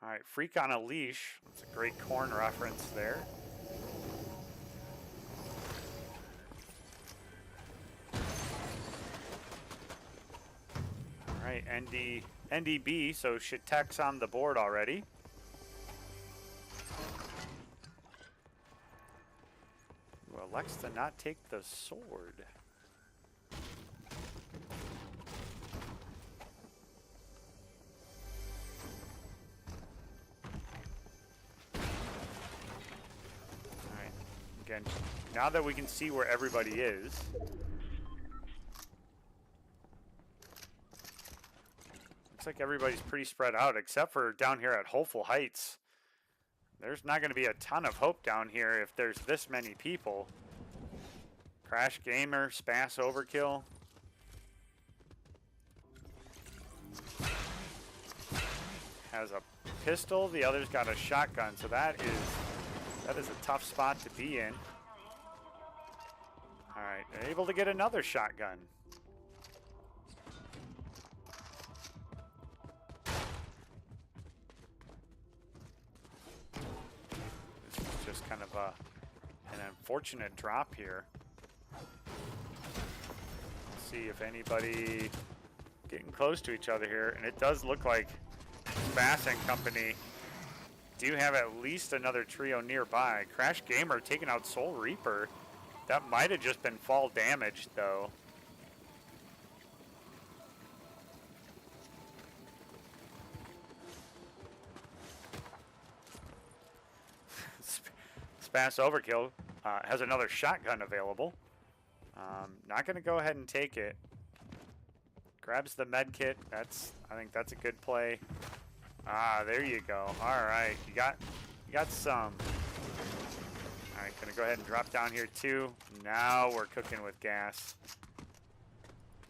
All right, Freak on a Leash. That's a great Corn reference there. All right, NDB, so Shitek's on the board already. Who elects to not take the sword. Again, now that we can see where everybody is, looks like everybody's pretty spread out, except for down here at Hopeful Heights. There's not going to be a ton of hope down here if there's this many people. Crash Gamer, Spass Overkill. Has a pistol, the other's got a shotgun, so that is a tough spot to be in. All right, able to get another shotgun. This is just kind of an unfortunate drop here. Let's see if anybody getting close to each other here, and it does look like Bass and Company do have at least another trio nearby. Crash Gamer taking out Soul Reaper. That might have just been fall damage, though. Spass Overkill has another shotgun available. Not going to go ahead and take it. Grabs the med kit. I think that's a good play. Ah, there you go. All right, you got some. All right, gonna go ahead and drop down here too. Now we're cooking with gas.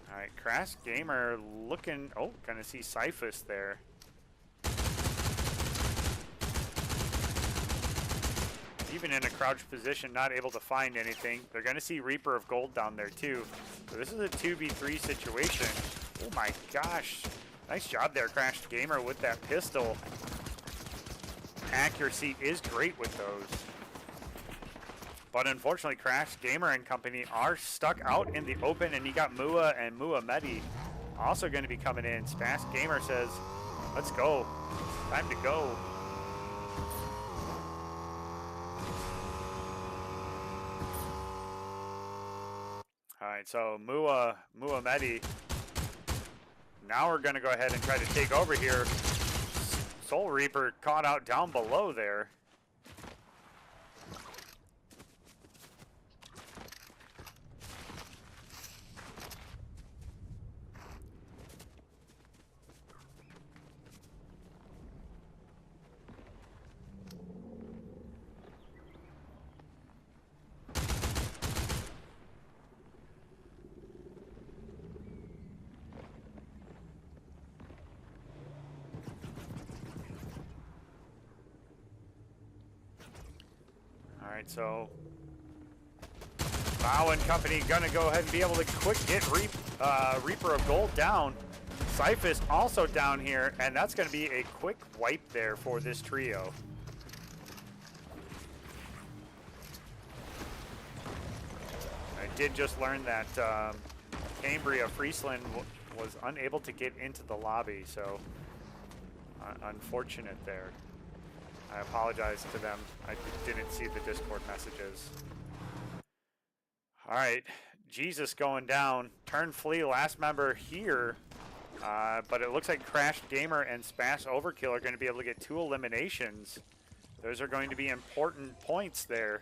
All right, Crash Gamer looking. Oh, gonna see Cyphus there. Even in a crouched position, not able to find anything. They're gonna see Reaper of Gold down there too. So this is a 2v3 situation. Oh my gosh. Nice job there, Crash Gamer, with that pistol. Accuracy is great with those. But unfortunately, Crash Gamer and company are stuck out in the open, and you got Mua and Mua Medi also going to be coming in. Spass Gamer says, let's go. Time to go. All right, so Mua Medi. Now we're going to go ahead and try to take over here. Soul Reaper caught out down below there. All right, so Bao and company gonna go ahead and be able to quick get Reaper of Gold down. Cyphus also down here, and that's gonna be a quick wipe there for this trio. I did just learn that Cambria Friesland was unable to get into the lobby, so unfortunate there. I apologize to them. I didn't see the Discord messages. All right, Jesus going down. Turn Flea, last member here. But it looks like Crash Gamer and Spass Overkill are going to be able to get 2 eliminations. Those are going to be important points there.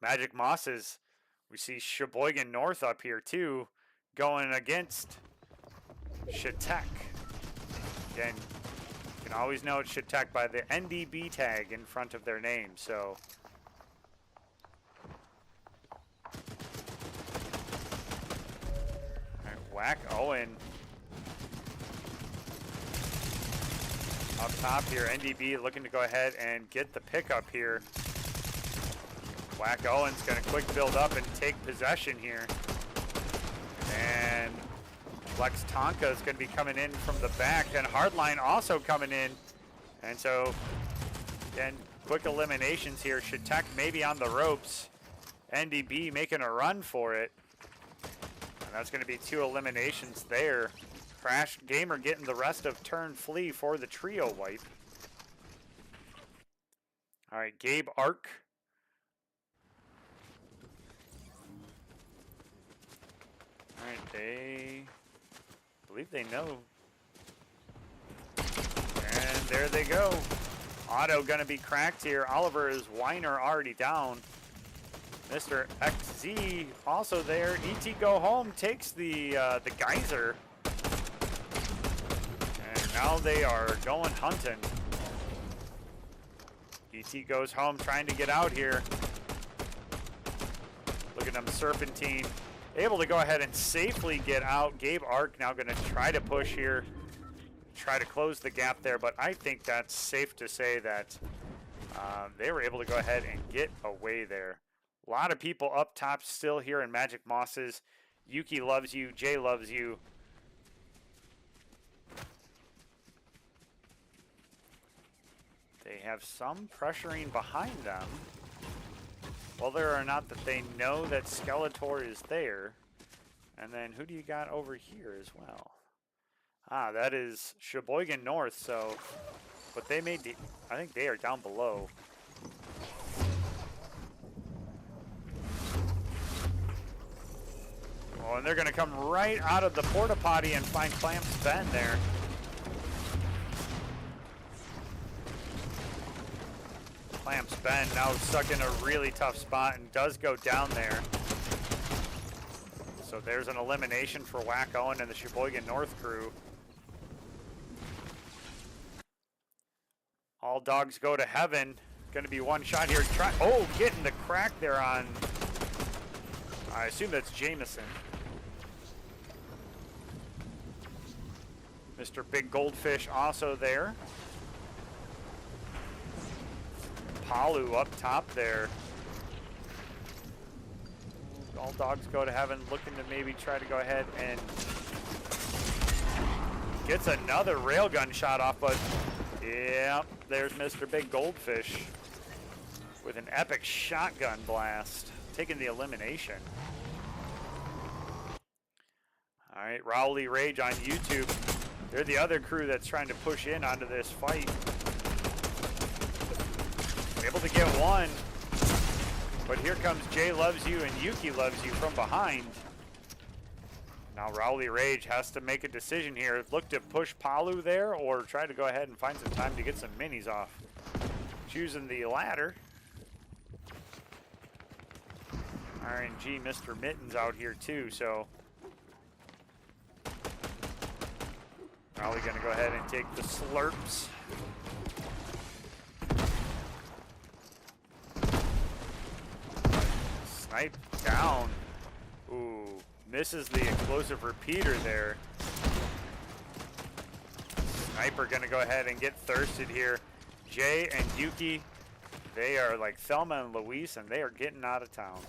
Magic Mosses. We see Sheboygan North up here too, going against Shatek. Again, you can always know it's Shatek by the NDB tag in front of their name, so. All right, Whack Owen. Up top here, NDB looking to go ahead and get the pickup here. Whack Owen's going to quick build up and take possession here. And Lex Tonka is going to be coming in from the back, and Hardline also coming in. And so, again, quick eliminations here. Shatek maybe on the ropes. NDB making a run for it. And that's going to be 2 eliminations there. Crash Gamer getting the rest of turn flea for the trio wipe. All right, Gabe Ark. All right, I believe they know. And there they go. Auto gonna be cracked here. Oliver is Weiner already down. Mr. XZ also there. ET go home takes the geyser. And now they are going hunting. ET goes home trying to get out here. Look at them serpentine. Able to go ahead and safely get out. Gabe Ark now going to try to push here. Try to close the gap there, but I think that's safe to say that they were able to go ahead and get away there. A lot of people up top still here in Magic Mosses. Yuki loves you. Jay loves you. They have some pressuring behind them. Whether or not that they know that Skeletor is there. And then who do you got over here as well? Ah, that is Sheboygan North, so, but they may, I think they are down below. Oh, and they're going to come right out of the porta potty and find Clamps Ben there. Clamps Ben now stuck in a really tough spot and does go down there. So there's an elimination for Whack Owen and the Sheboygan North crew. All dogs go to heaven. Going to be one shot here. Oh, getting the crack there on, I assume that's Jameson. Mr. Big Goldfish also there. Palu up top there. All dogs go to heaven, looking to maybe try to go ahead and gets another railgun shot off, but yeah, there's Mr. Big Goldfish with an epic shotgun blast, taking the elimination. All right, Rowley Rage on YouTube. They're the other crew that's trying to push in onto this fight. Able to get one, but here comes Jay Loves You and Yuki Loves You from behind. Now Rowley Rage has to make a decision here. Look to push Palu there or try to go ahead and find some time to get some minis off. Choosing the latter. RNG Mr. Mittens out here too, so Rowley gonna go ahead and take the slurps. Snipe down. Ooh, misses the explosive repeater there. Sniper gonna go ahead and get thirsted here. Jay and Yuki, they are like Thelma and Louise, and they are getting out of town.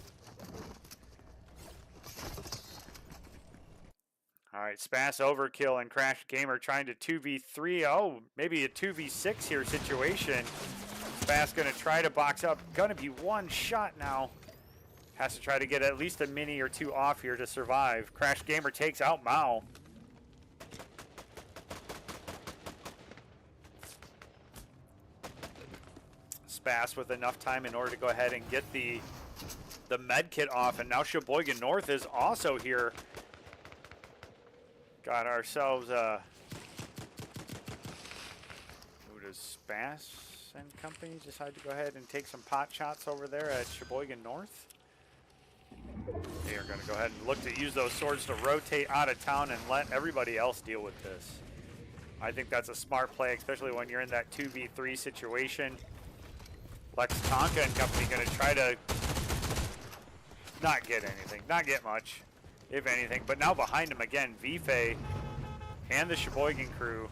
All right, Spass Overkill and Crash Gamer trying to 2v3. Oh, maybe a 2v6 here situation. Spass gonna try to box up. Gonna be one shot now. Has to try to get at least a mini or two off here to survive. Crash Gamer takes out Mao. Spass with enough time in order to go ahead and get the med kit off, and now Sheboygan North is also here. Got ourselves who does Bass and company decide to go ahead and take some pot shots over there at Sheboygan North. They are going to go ahead and look to use those swords to rotate out of town and let everybody else deal with this. I think that's a smart play, especially when you're in that 2v3 situation. Lex Tonka and company going to try to not get anything, not get much, if anything. But now behind him again, Vife and the Sheboygan crew.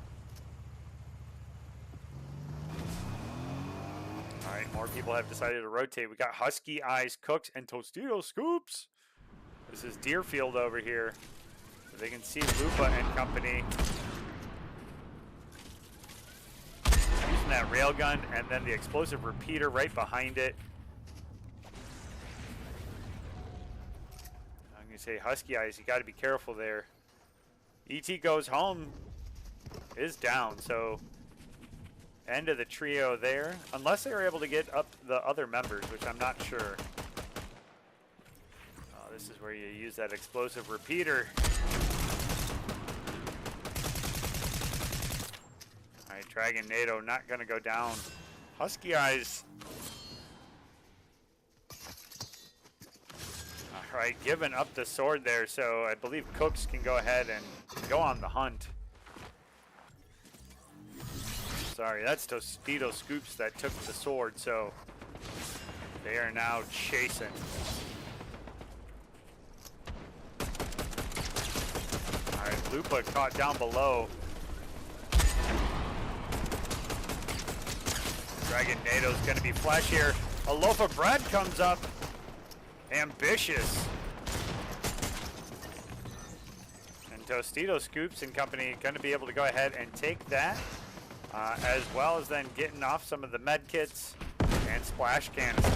All right, more people have decided to rotate. We got Husky Eyes, Cooks, and Tostito Scoops. This is Deerfield over here. So they can see Lupa and company using that railgun and then the explosive repeater right behind it. I'm going to say Husky Eyes, you got to be careful there. ET goes home, is down, so end of the trio there. Unless they were able to get up the other members, which I'm not sure. This is where you use that explosive repeater. All right, Dragon NATO not going to go down. Husky Eyes. All right, giving up the sword there, so I believe Cooks can go ahead and go on the hunt. Sorry, that's Tostito Scoops that took the sword, so they are now chasing. All right, Lupa caught down below. Dragon NATO's going to be flash here. A loaf of bread comes up. Ambitious. And Tostito Scoops and company going to be able to go ahead and take that, as well as then getting off some of the med kits and splash canisters.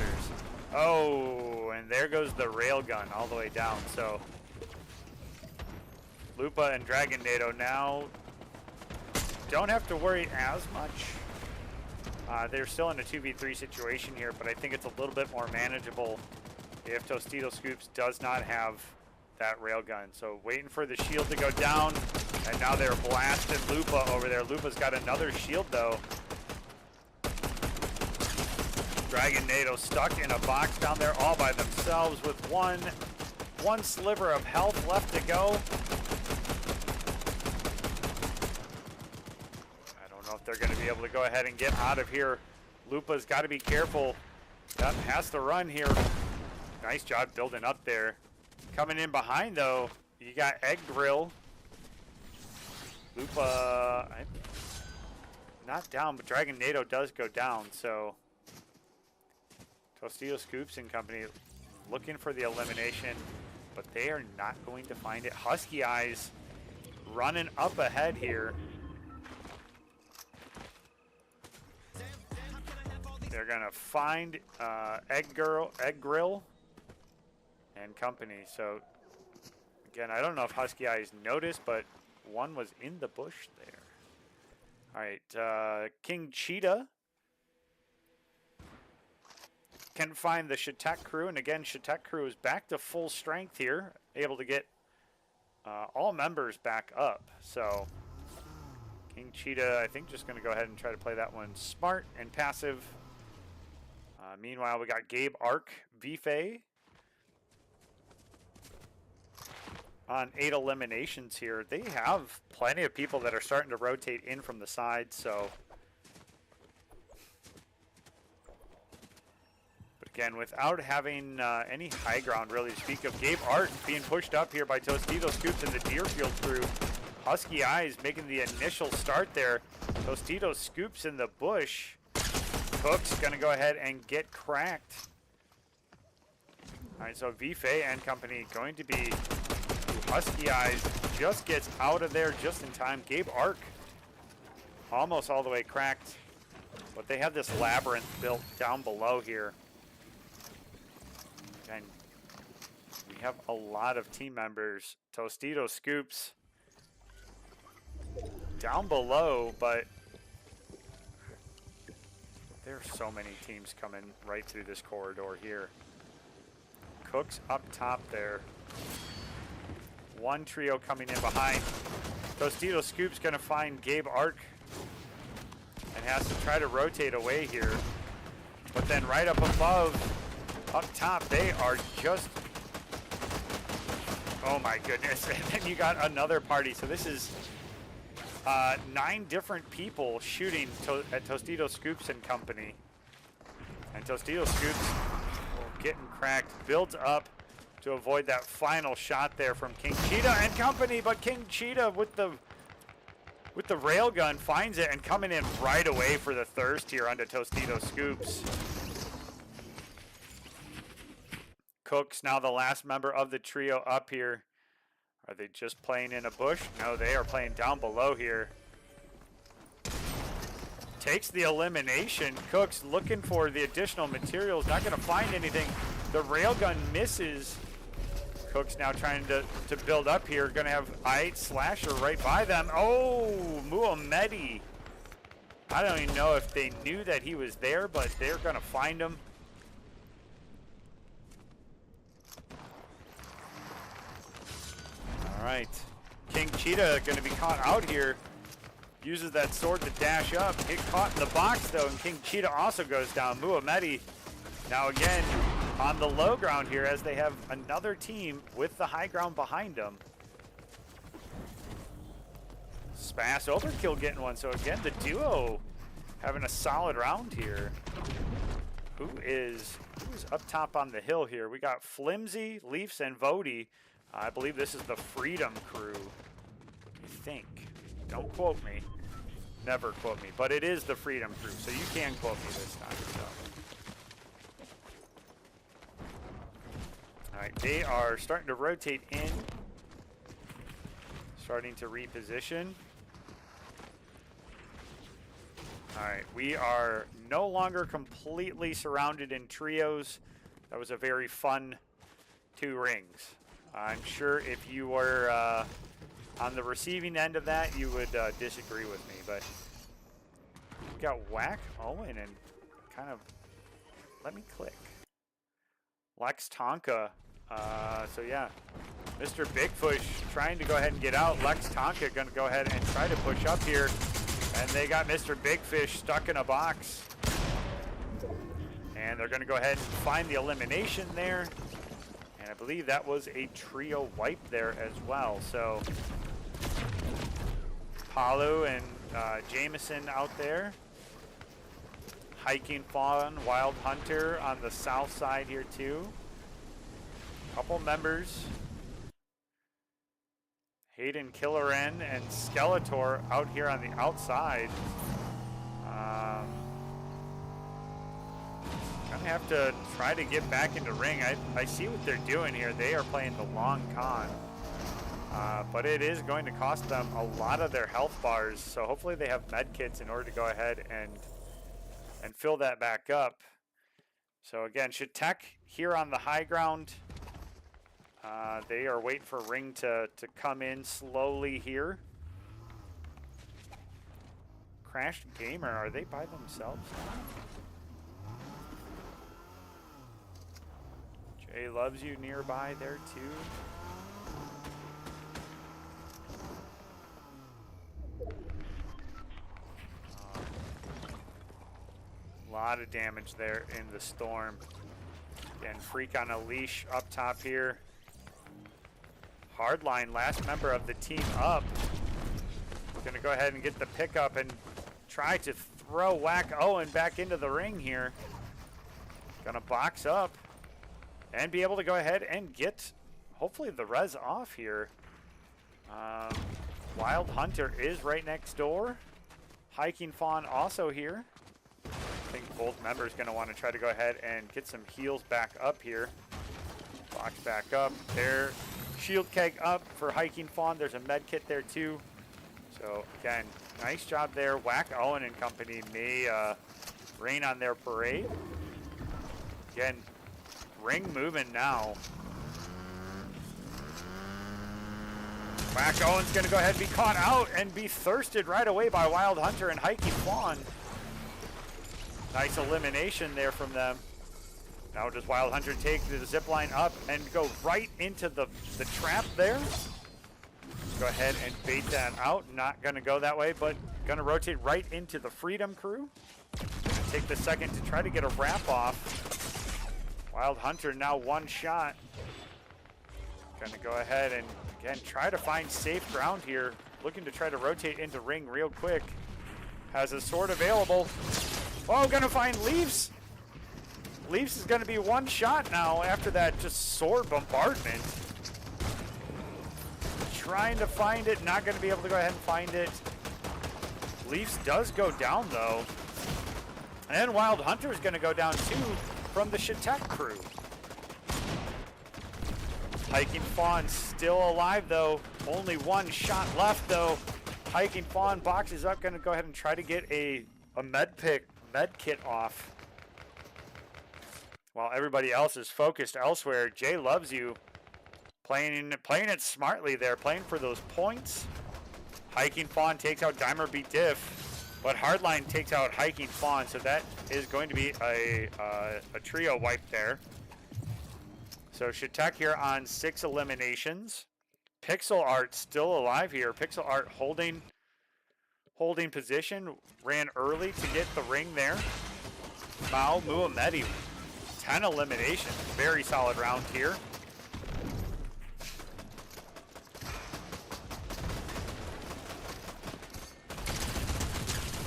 Oh, and there goes the railgun all the way down. So Lupa and Dragon NATO now don't have to worry as much. They're still in a 2v3 situation here, but I think it's a little bit more manageable if Tostito Scoops does not have that railgun. So waiting for the shield to go down, and now they're blasting Lupa over there. Lupa's got another shield though. Dragon NATO stuck in a box down there all by themselves with one sliver of health left to go. I don't know if they're going to be able to go ahead and get out of here. Lupa's got to be careful. Yep, has to run here. Nice job building up there. Coming in behind though, you got Egg Grill. Lupa, not down, but Dragon NATO does go down, so Tostito Scoops and company looking for the elimination, but they are not going to find it. Husky Eyes running up ahead here. They're gonna find Egg Grill and company. So again, I don't know if Husky Eyes noticed, but one was in the bush there. All right, King Cheetah can find the Shatek crew, and again, Shatek crew is back to full strength here, able to get all members back up. So King Cheetah, I think, just going to go ahead and try to play that one smart and passive. Meanwhile, we got Gabe Ark, Vife on 8 eliminations here. They have plenty of people that are starting to rotate in from the side, so. But again, without having any high ground really to speak of, Gabe Ark being pushed up here by Tostito Scoops and the Deerfield crew. Husky Eyes making the initial start there. Tostito Scoops in the bush. Cook's going to go ahead and get cracked. All right, so Vife and company going to be Husky Eyes. Just gets out of there just in time. Gabe Ark almost all the way cracked, but they have this labyrinth built down below here. And we have a lot of team members. Tostito Scoops down below, but there's so many teams coming right through this corridor here. Cook's up top there. One trio coming in behind. Tostito Scoop's going to find Gabe Ark. and has to try to rotate away here. But then right up above, up top, they are just, oh my goodness. And then you got another party. So this is 9 different people shooting at Tostito Scoops and Company. And Tostito Scoops getting cracked, builds up to avoid that final shot there from King Cheetah and Company, but King Cheetah with the railgun finds it and coming in right away for the thirst here onto Tostito Scoops. Cooks now the last member of the trio up here. Are they just playing in a bush? No, they are playing down below here. Takes the elimination. Cooks looking for the additional materials. Not going to find anything. The railgun misses. Cooks now trying to build up here. Going to have I-8 Slasher right by them. Oh, Muhammadi. I don't even know if they knew that he was there, but they're going to find him. All right. King Cheetah going to be caught out here. Uses that sword to dash up. Get caught in the box, though, and King Cheetah also goes down. Muhammadi now again on the low ground here as they have another team with the high ground behind them. Spass Overkill getting one. So again, the duo having a solid round here. Who's up top on the hill here? We got Flimsy, Leafs, and Vody. I believe this is the Freedom Crew. I think. Don't quote me. Never quote me. But it is the Freedom Crew, so you can quote me this time. So. All right, they are starting to rotate in. Starting to reposition. All right, we are no longer completely surrounded in trios. That was a very fun 2 rings. I'm sure if you were on the receiving end of that, you would disagree with me, but we got Whack Owen and kind of, let me click. Lex Tonka. So yeah, Mr. Bigfish trying to go ahead and get out. Lex Tonka going to go ahead and try to push up here. And they got Mr. Bigfish stuck in a box. And they're going to go ahead and find the elimination there. And I believe that was a trio wipe there as well. So Palu and Jameson out there. Hiking Fawn, Wild Hunter on the south side here too. Couple members. Hayden Killeran and Skeletor out here on the outside. Gonna have to try to get back into ring. I see what they're doing here. They are playing the long con. But it is going to cost them a lot of their health bars. So hopefully they have med kits in order to go ahead and fill that back up. So again, Shatek here on the high ground. They are waiting for ring to come in slowly here. Crashed Gamer, are they by themselves? Jay Loves You nearby there too. A lot of damage there in the storm. Again, Freak on a leash up top here. Hardline, last member of the team up. Gonna go ahead and get the pickup and try to throw Whack Owen back into the ring here. Gonna box up and be able to go ahead and get, hopefully, the res off here. Wild Hunter is right next door. Hiking Fawn also here. I think both members gonna want to try to go ahead and get some heals back up here. Box back up there. Shield keg up for Hiking Fawn. There's a med kit there too. So again, nice job there. Whack Owen and company may rain on their parade. Again, ring moving now. Whack Owen's gonna go ahead and be caught out and be thirsted right away by Wild Hunter and Hiking Fawn. Nice elimination there from them. Now does Wild Hunter take the zip line up and go right into the trap there? Go ahead and bait that out. Not going to go that way, but Gonna rotate right into the Freedom crew. Take the second to try to get a wrap off. Wild Hunter now one shot. Gonna go ahead and again try to find safe ground here. Looking to try to rotate into ring real quick. Has a sword available. Oh, gonna find Leafs. Leafs is gonna be one shot now after that just sword bombardment. Trying to find it, not gonna be able to go ahead and find it. Leafs does go down though. And Wild Hunter is gonna go down too from the Shatek crew. Hiking Fawn still alive though. Only one shot left though. Hiking Fawn boxes up, gonna go ahead and try to get a med kit off. While everybody else is focused elsewhere, Jay Loves You playing it smartly there, playing for those points. Hiking Fawn takes out Dimer B Diff, but Hardline takes out Hiking Fawn, so that is going to be a trio wipe there. So Shatek here on 6 eliminations. Pixel Art still alive here. Pixel Art holding position, ran early to get the ring there. Mao Muhammadi, 10 eliminations. Very solid round here.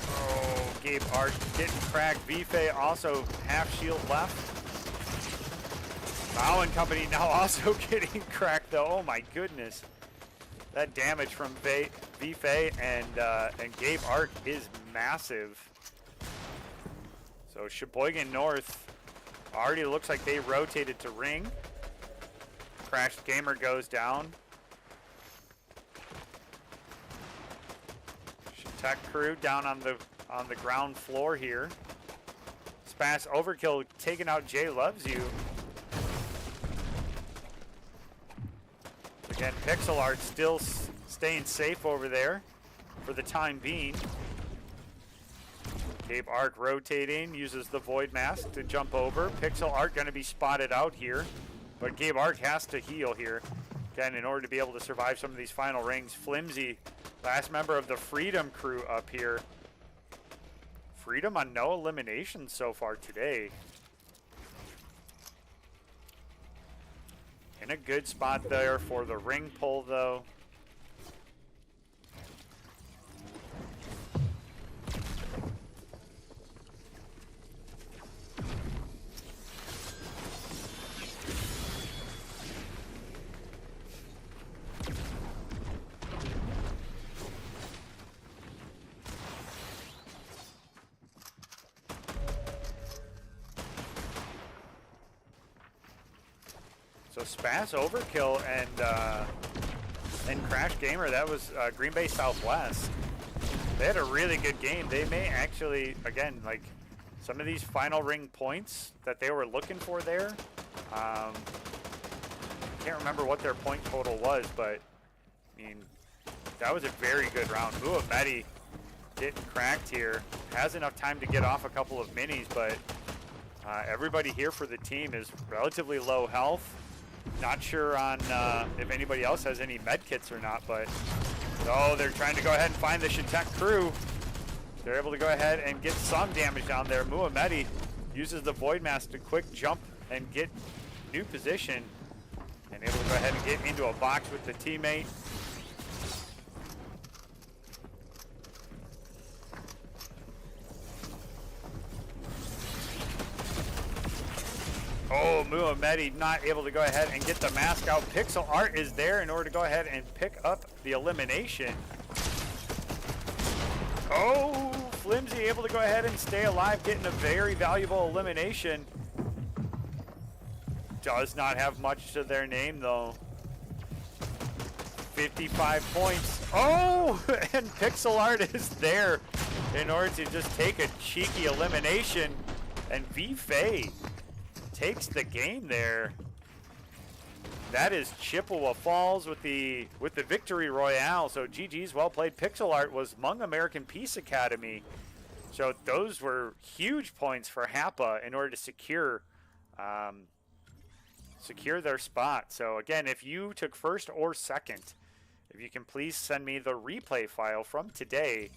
Oh, Gabe Art getting cracked. Vife also half shield left. Mao and company now also getting cracked though. Oh my goodness. That damage from Vife and Gabe Art is massive. So Sheboygan North already looks like they rotated to ring. Crashed Gamer goes down. Shatek crew down on the ground floor here. Spas Overkill taking out Jay Loves You. Again, Pixel Art still staying safe over there for the time being. Gabe Arc rotating, uses the Void Mask to jump over. Pixel Art going to be spotted out here, but Gabe Arc has to heal here, again, in order to be able to survive some of these final rings. Flimsy, last member of the Freedom crew up here. Freedom on no eliminations so far today. In a good spot there for the ring pull though. So Spas Overkill and Crash Gamer, that was Green Bay Southwest. They had a really good game. They may actually, again, like some of these final ring points that they were looking for there. Can't remember what their point total was, but I mean, that was a very good round. Muhammadi getting cracked here. Has enough time to get off a couple of minis, but everybody here for the team is relatively low health. Not sure on if anybody else has any med kits or not, but oh, they're trying to go ahead and find the Shatek crew. They're able to go ahead and get some damage down there. Muhammadi uses the Void Mask to quick jump and get new position, and able to go ahead and get into a box with the teammate. Oh, Muhammadi not able to go ahead and get the mask out. Pixel Art is there in order to go ahead and pick up the elimination. Oh, Flimsy able to go ahead and stay alive, getting a very valuable elimination. Does not have much to their name though. 55 points. Oh, and Pixel Art is there in order to just take a cheeky elimination. And V-Fay takes the game there. That is Chippewa Falls with the victory royale. So GG's, well played. Pixel Art was Hmong American Peace Academy. So those were huge points for Hapa in order to secure their spot. So again, if you took first or second, if you can please send me the replay file from today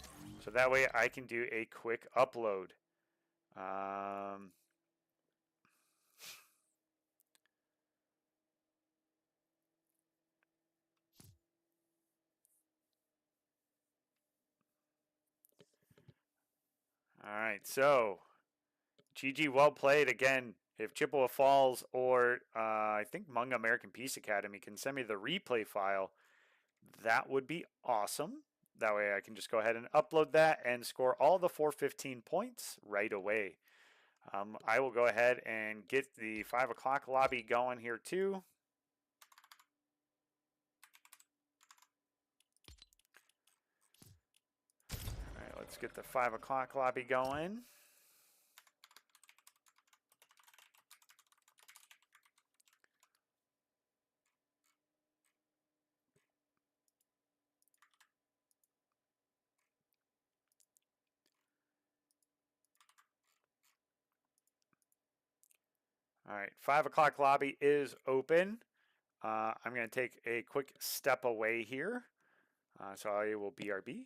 So that way I can do a quick upload. All right, so GG, well played again. If Chippewa Falls or I think Hmong American Peace Academy can send me the replay file, that would be awesome. That way I can just go ahead and upload that and score all the 415 points right away. I will go ahead and get the 5 o'clock lobby going here too. All right, let's get the 5 o'clock lobby going. All right, 5 o'clock lobby is open. I'm going to take a quick step away here. So I will BRB.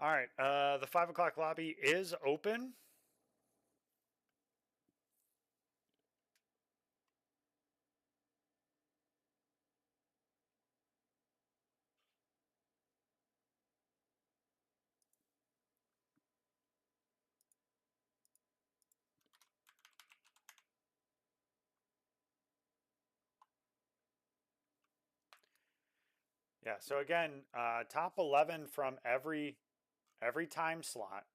All right, the 5 o'clock lobby is open. Yeah, so again, top 11 from every time slot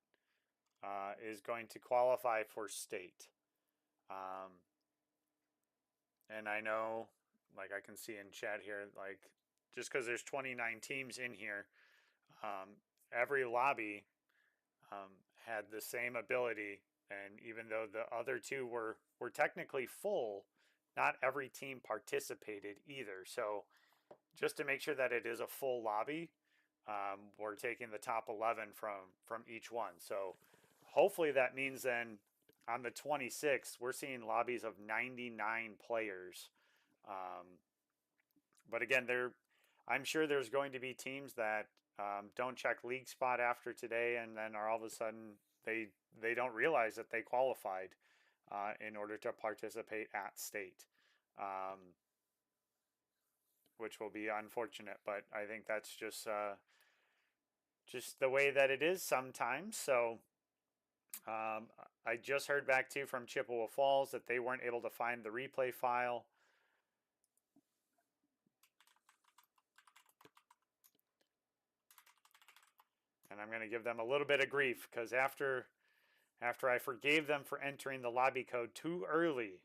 is going to qualify for state. Um, and I know, like I can see in chat here, like just because there's 29 teams in here, every lobby um, had the same ability. And even though the other two were technically full, not every team participated either. So just to make sure that it is a full lobby, we're taking the top 11 from each one. So hopefully that means then on the 26th we're seeing lobbies of 99 players. Um, but again, I'm sure there's going to be teams that don't check league spot after today, and then are all of a sudden they don't realize that they qualified in order to participate at state. Which will be unfortunate. But I think that's just the way that it is sometimes. So um, I just heard back too from Chippewa Falls that they weren't able to find the replay file. And I'm going to give them a little bit of grief because after I forgave them for entering the lobby code too early,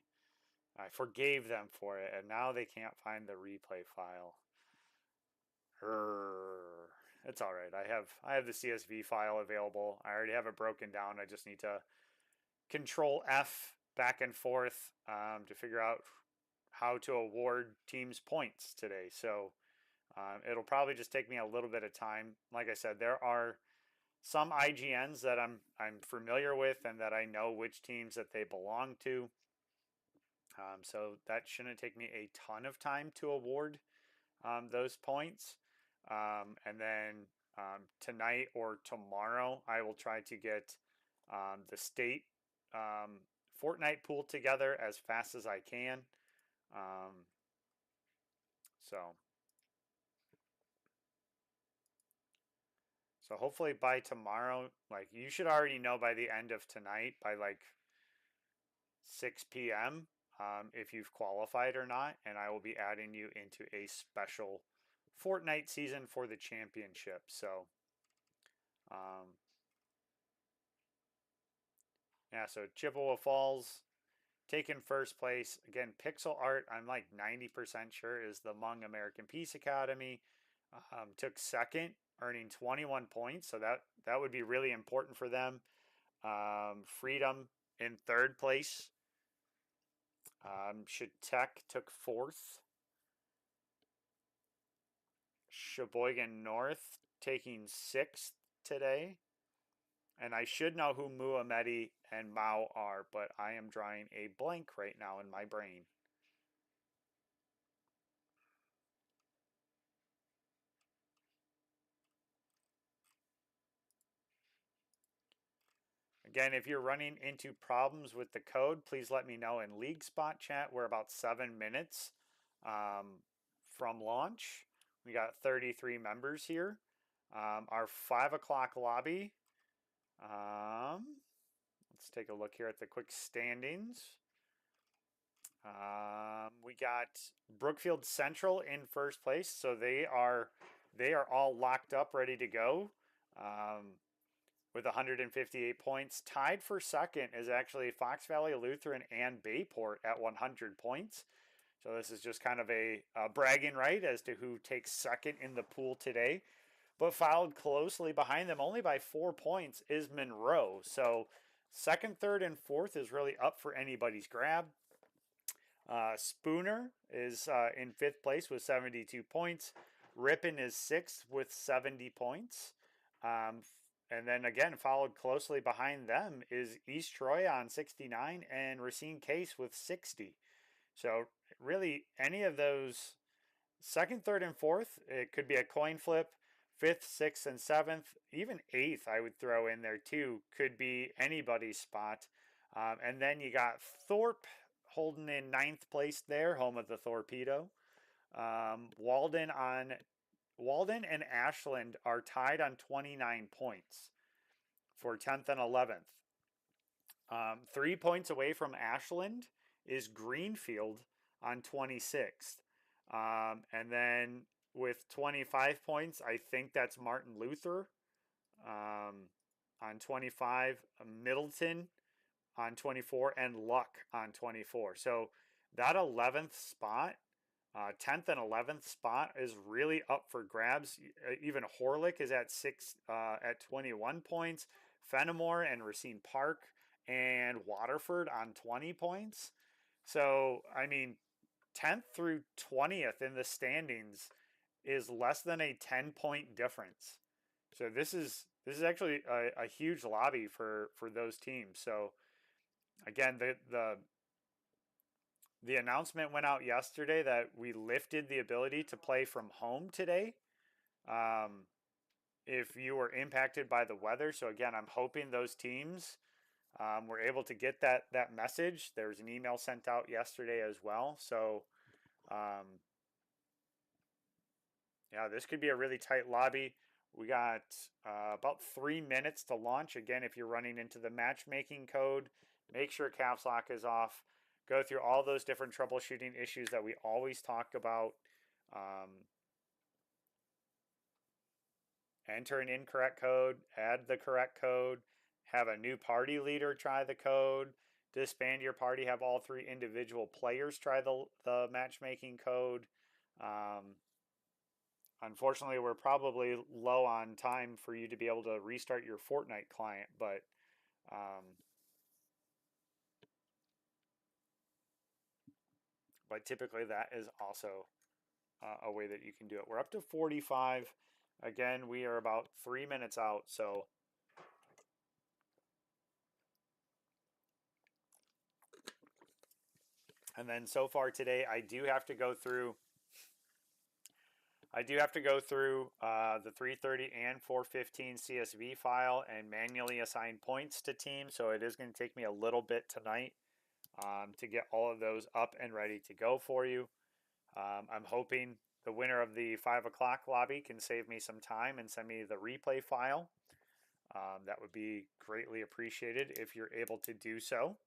I forgave them for it, and now they can't find the replay file. It's all right. I have the CSV file available. I already have it broken down. I just need to Control F back and forth to figure out how to award teams points today. So it'll probably just take me a little bit of time. Like I said, there are some IGNs that I'm familiar with and that I know which teams that they belong to. So that shouldn't take me a ton of time to award those points. And then tonight or tomorrow, I will try to get the state Fortnite pool together as fast as I can. Um, so, so hopefully by tomorrow, like you should already know by the end of tonight, by like 6 p.m. If you've qualified or not, and I will be adding you into a special Fortnite season for the championship. So, um, yeah, so Chippewa Falls taking first place. Again, Pixel Art, I'm like 90% sure is the Hmong American Peace Academy. Took second, earning 21 points. So that would be really important for them. Freedom in third place. Should Tech took fourth. Sheboygan North taking sixth today. And I should know who Muhammadi and Mao are, but I am drawing a blank right now in my brain. Again, if you're running into problems with the code, please let me know in League Spot chat. We're about 7 minutes from launch. We got 33 members here. Our 5 o'clock lobby. Let's take a look here at the quick standings. We got Brookfield Central in first place, so they are all locked up, ready to go. With 158 points. Tied for second is actually Fox Valley Lutheran and Bayport at 100 points. So this is just kind of a bragging right as to who takes second in the pool today. But followed closely behind them only by 4 points is Monroe. So second, third, and fourth is really up for anybody's grab. Spooner is in fifth place with 72 points. Ripon is sixth with 70 points. And then again, followed closely behind them is East Troy on 69 and Racine Case with 60. So really any of those second, third, and fourth, it could be a coin flip. fifth, sixth, and seventh, even eighth, I would throw in there too. Could be anybody's spot. And then you got Thorpe holding in ninth place there, home of the Torpedo. Walden and Ashland are tied on 29 points for 10th and 11th. 3 points away from Ashland is Greenfield on 26th. And then with 25 points, I think that's Martin Luther on 25, Middleton on 24, and Luck on 24. So that 11th spot, 10th and 11th spot is really up for grabs. Even Horlick is at 21 points. Fenimore and Racine Park and Waterford on 20 points. So, I mean, 10th through 20th in the standings is less than a 10-point difference. So this is actually a huge lobby for those teams. So again, the announcement went out yesterday that we lifted the ability to play from home today. If you were impacted by the weather. So again, I'm hoping those teams were able to get that message. There was an email sent out yesterday as well. So yeah, this could be a really tight lobby. We got about 3 minutes to launch. Again, if you're running into the matchmaking code, make sure caps lock is off. Go through all those different troubleshooting issues that we always talk about. Enter an incorrect code, add the correct code, have a new party leader try the code, disband your party, have all 3 individual players try the matchmaking code. Unfortunately, we're probably low on time for you to be able to restart your Fortnite client, but typically that is also a way that you can do it. We're up to 45. Again, we are about 3 minutes out, so and then so far today, I do have to go through the 330 and 415 CSV file and manually assign points to teams. So it is going to take me a little bit tonight to get all of those up and ready to go for you. I'm hoping the winner of the 5 o'clock lobby can save me some time and send me the replay file. That would be greatly appreciated if you're able to do so.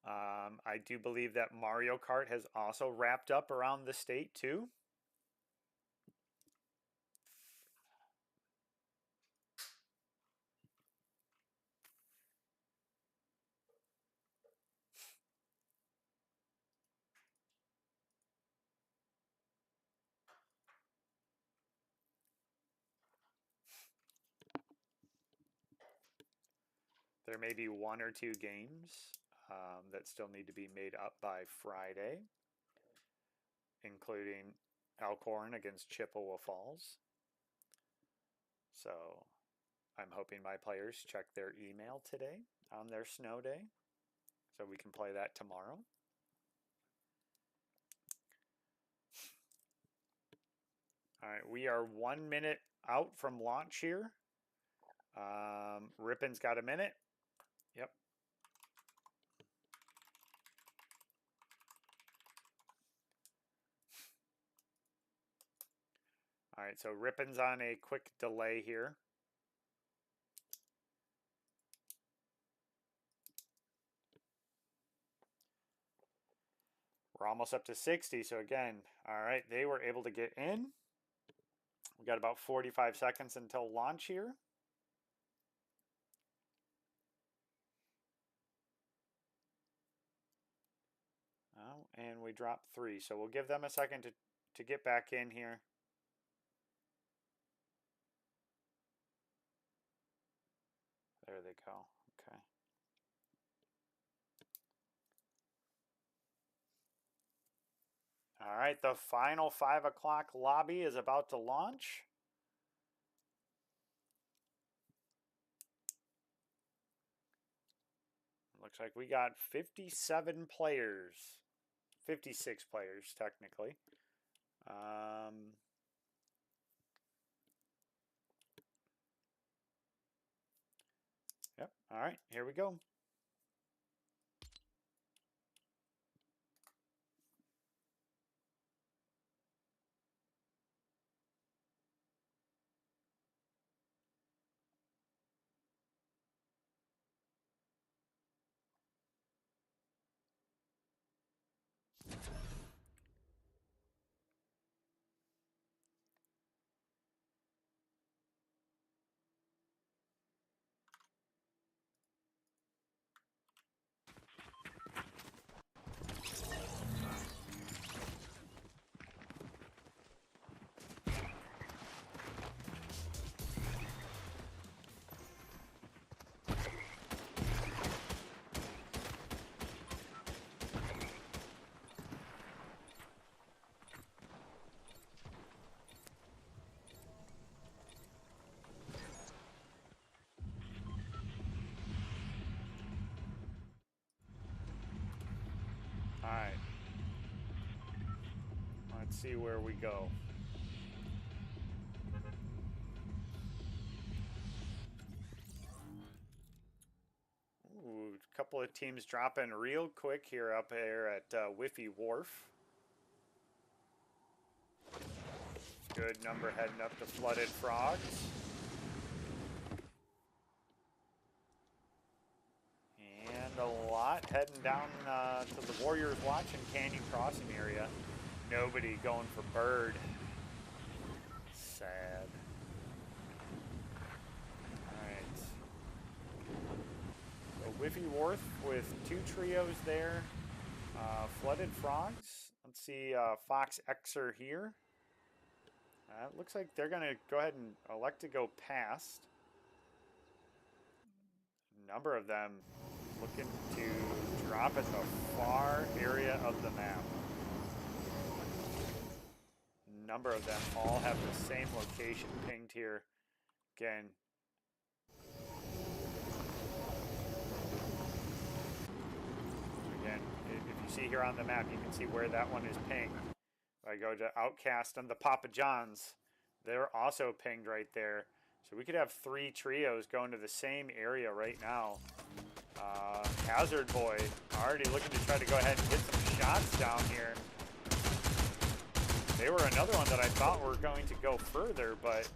I do believe that Mario Kart has also wrapped up around the state too. There may be 1 or 2 games that still need to be made up by Friday, including Alcorn against Chippewa Falls. So I'm hoping my players check their email today on their snow day so we can play that tomorrow. All right, we are 1 minute out from launch here. Rippon's got a minute. Yep. All right, so Rippon's on a quick delay here. We're almost up to 60, so again, all right, they were able to get in. We got about 45 seconds until launch here. Oh, and we dropped 3, so we'll give them a second to get back in here. There they go. Okay. All right, the final 5 o'clock lobby is about to launch. Looks like we got 57 players. 56 players, technically. Yep. All right, here we go. All right. Let's see where we go. Ooh, a couple of teams dropping real quick here up here at Whiffy Wharf. Good number heading up to Flooded Frogs. And a lot heading down to the Warriors Watch and Canyon Crossing area. Nobody going for Bird. Sad. Alright. So Whiffy Wharf with 2 trios there. Flooded Frogs. Let's see Fox Xer here. It looks like they're going to go ahead and elect to go past. A number of them looking to drop at the far area of the map. A number of them all have the same location pinged here. Again, if you see here on the map, you can see where that one is pinged. If I go to Outcast and the Papa Johns, they're also pinged right there. So we could have 3 trios going to the same area right now. Hazard Boy already looking to try to go ahead and get some shots down here. They were another one that I thought were going to go further, but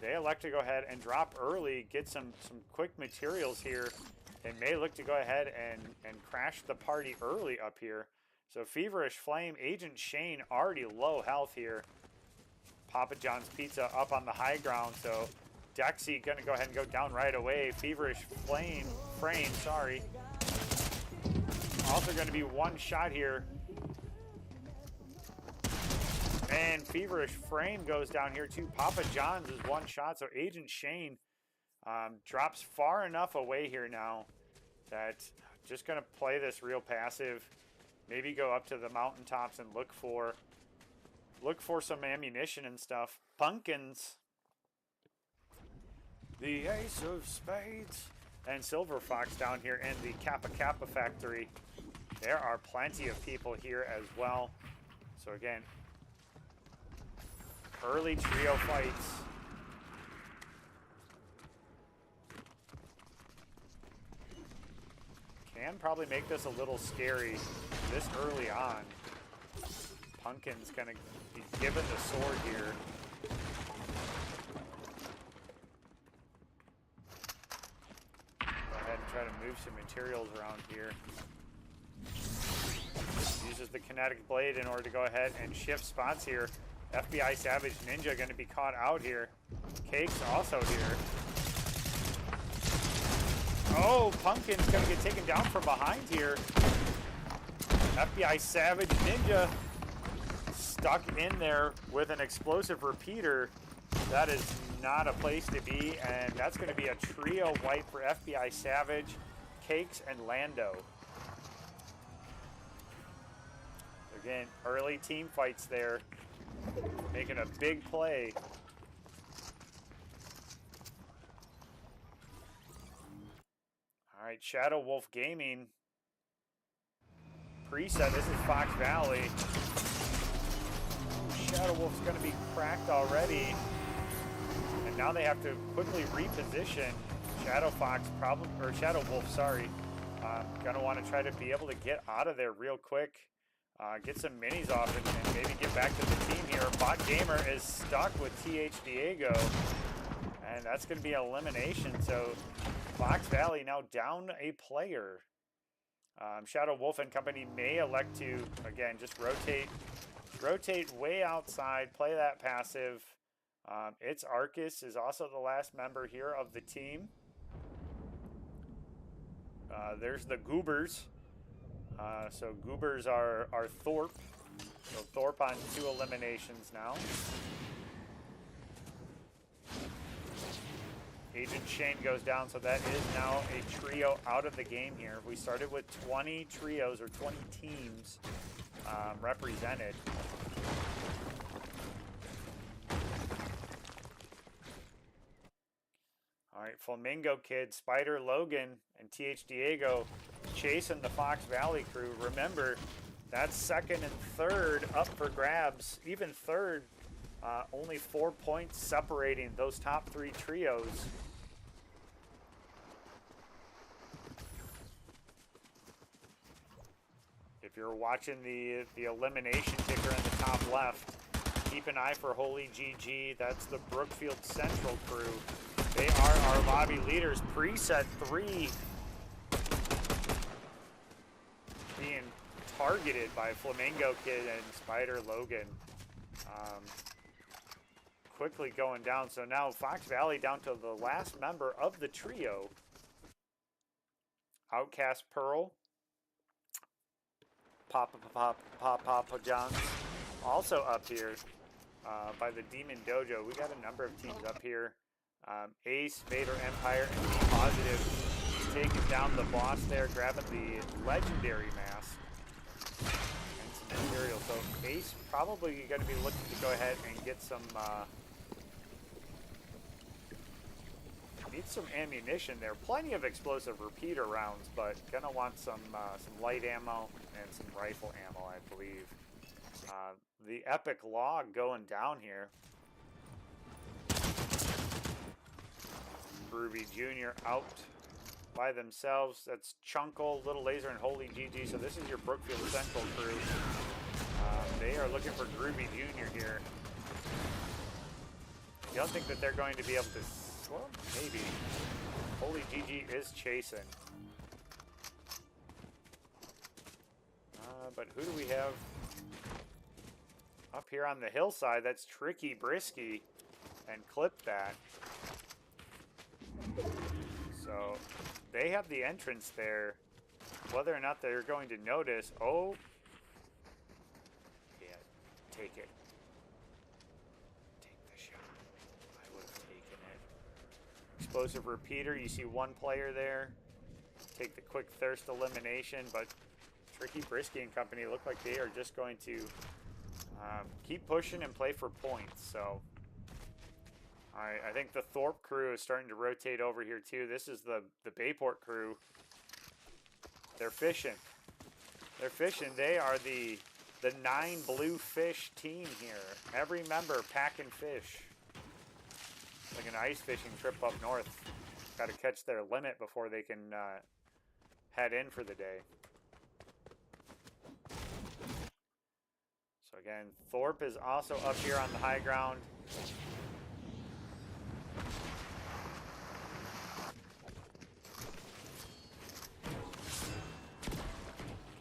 they elect to go ahead and drop early, get some quick materials here. They may look to go ahead and crash the party early up here. So Feverish Flame, Agent Shane already low health here. Papa John's Pizza up on the high ground, so Dexy gonna go ahead and go down right away. Feverish Frame, sorry. Also gonna be 1 shot here. And Feverish Frame goes down here too. Papa John's is 1 shot, so Agent Shane drops far enough away here now that just gonna play this real passive. Maybe go up to the mountaintops and look for some ammunition and stuff. Pumpkins. The Ace of Spades. And Silver Fox down here in the Kappa Kappa factory. There are plenty of people here as well. So again, early trio fights. Can probably make this a little scary this early on. Pumpkin's gonna be given the sword here. Go ahead and try to move some materials around here. Uses the kinetic blade in order to go ahead and shift spots here. FBI Savage Ninja going to be caught out here. Cake's also here. Oh, Pumpkin's going to get taken down from behind here. FBI Savage Ninja stuck in there with an explosive repeater. That is not a place to be, and that's going to be a trio wipe for FBI Savage, Cakes, and Lando. Again, early team fights there, making a big play. All right, Shadow Wolf Gaming. Preset, this is Fox Valley. Shadow Wolf's going to be cracked already. And now they have to quickly reposition. Shadow Fox probably, or Shadow Wolf, sorry. Gonna want to try to be able to get out of there real quick. Get some minis off and maybe get back to the team here. Bot Gamer is stuck with TH Diego. And that's going to be an elimination. So Fox Valley now down a player. Shadow Wolf and company may elect to, again, just rotate way outside, play that passive. It's Arcus is also the last member here of the team. There's the Goobers. So Goobers are Thorpe. So Thorpe on 2 eliminations now. Agent Shane goes down, so that is now a trio out of the game here. We started with 20 trios or 20 teams represented. All right, Flamingo Kid, Spider Logan, and TH Diego chasing the Fox Valley crew. Remember, that's second and third up for grabs. Even third, only 4 points separating those top 3 trios. If you're watching the elimination ticker in the top left, keep an eye for Holy GG. That's the Brookfield Central crew. They are our lobby leaders. Preset 3 being targeted by Flamingo Kid and Spider Logan. Quickly going down. So now Fox Valley down to the last member of the trio. Outcast Pearl. Papa John's also up here by the Demon Dojo. We got a number of teams up here. Ace, Vader Empire, and Be Positive taking down the boss there, grabbing the legendary mask and some material. So Ace probably going to be looking to go ahead and get some need some ammunition there. Plenty of explosive repeater rounds, but gonna want some light ammo and some rifle ammo, I believe. The epic log going down here. Groovy Jr. out by themselves. That's Chunkle, Little Laser, and Holy GG. So this is your Brookfield Central crew. They are looking for Groovy Jr. here. I don't think that they're going to be able to. Well, maybe. Holy GG is chasing. But who do we have up here on the hillside? That's Tricky Brisky and Clip That. So they have the entrance there. Whether or not they're going to notice. Oh. Yeah, take it. Explosive repeater, you see one player there. Take the quick thirst elimination, but Tricky Brisky and company look like they are just going to keep pushing and play for points. So, all right, I think the Thorpe crew is starting to rotate over here too. This is the Bayport crew. They're fishing. They're fishing. They are the 9 blue fish team here. Every member packing fish. Like an ice fishing trip up north. Got to catch their limit before they can head in for the day. So again, Thorpe is also up here on the high ground.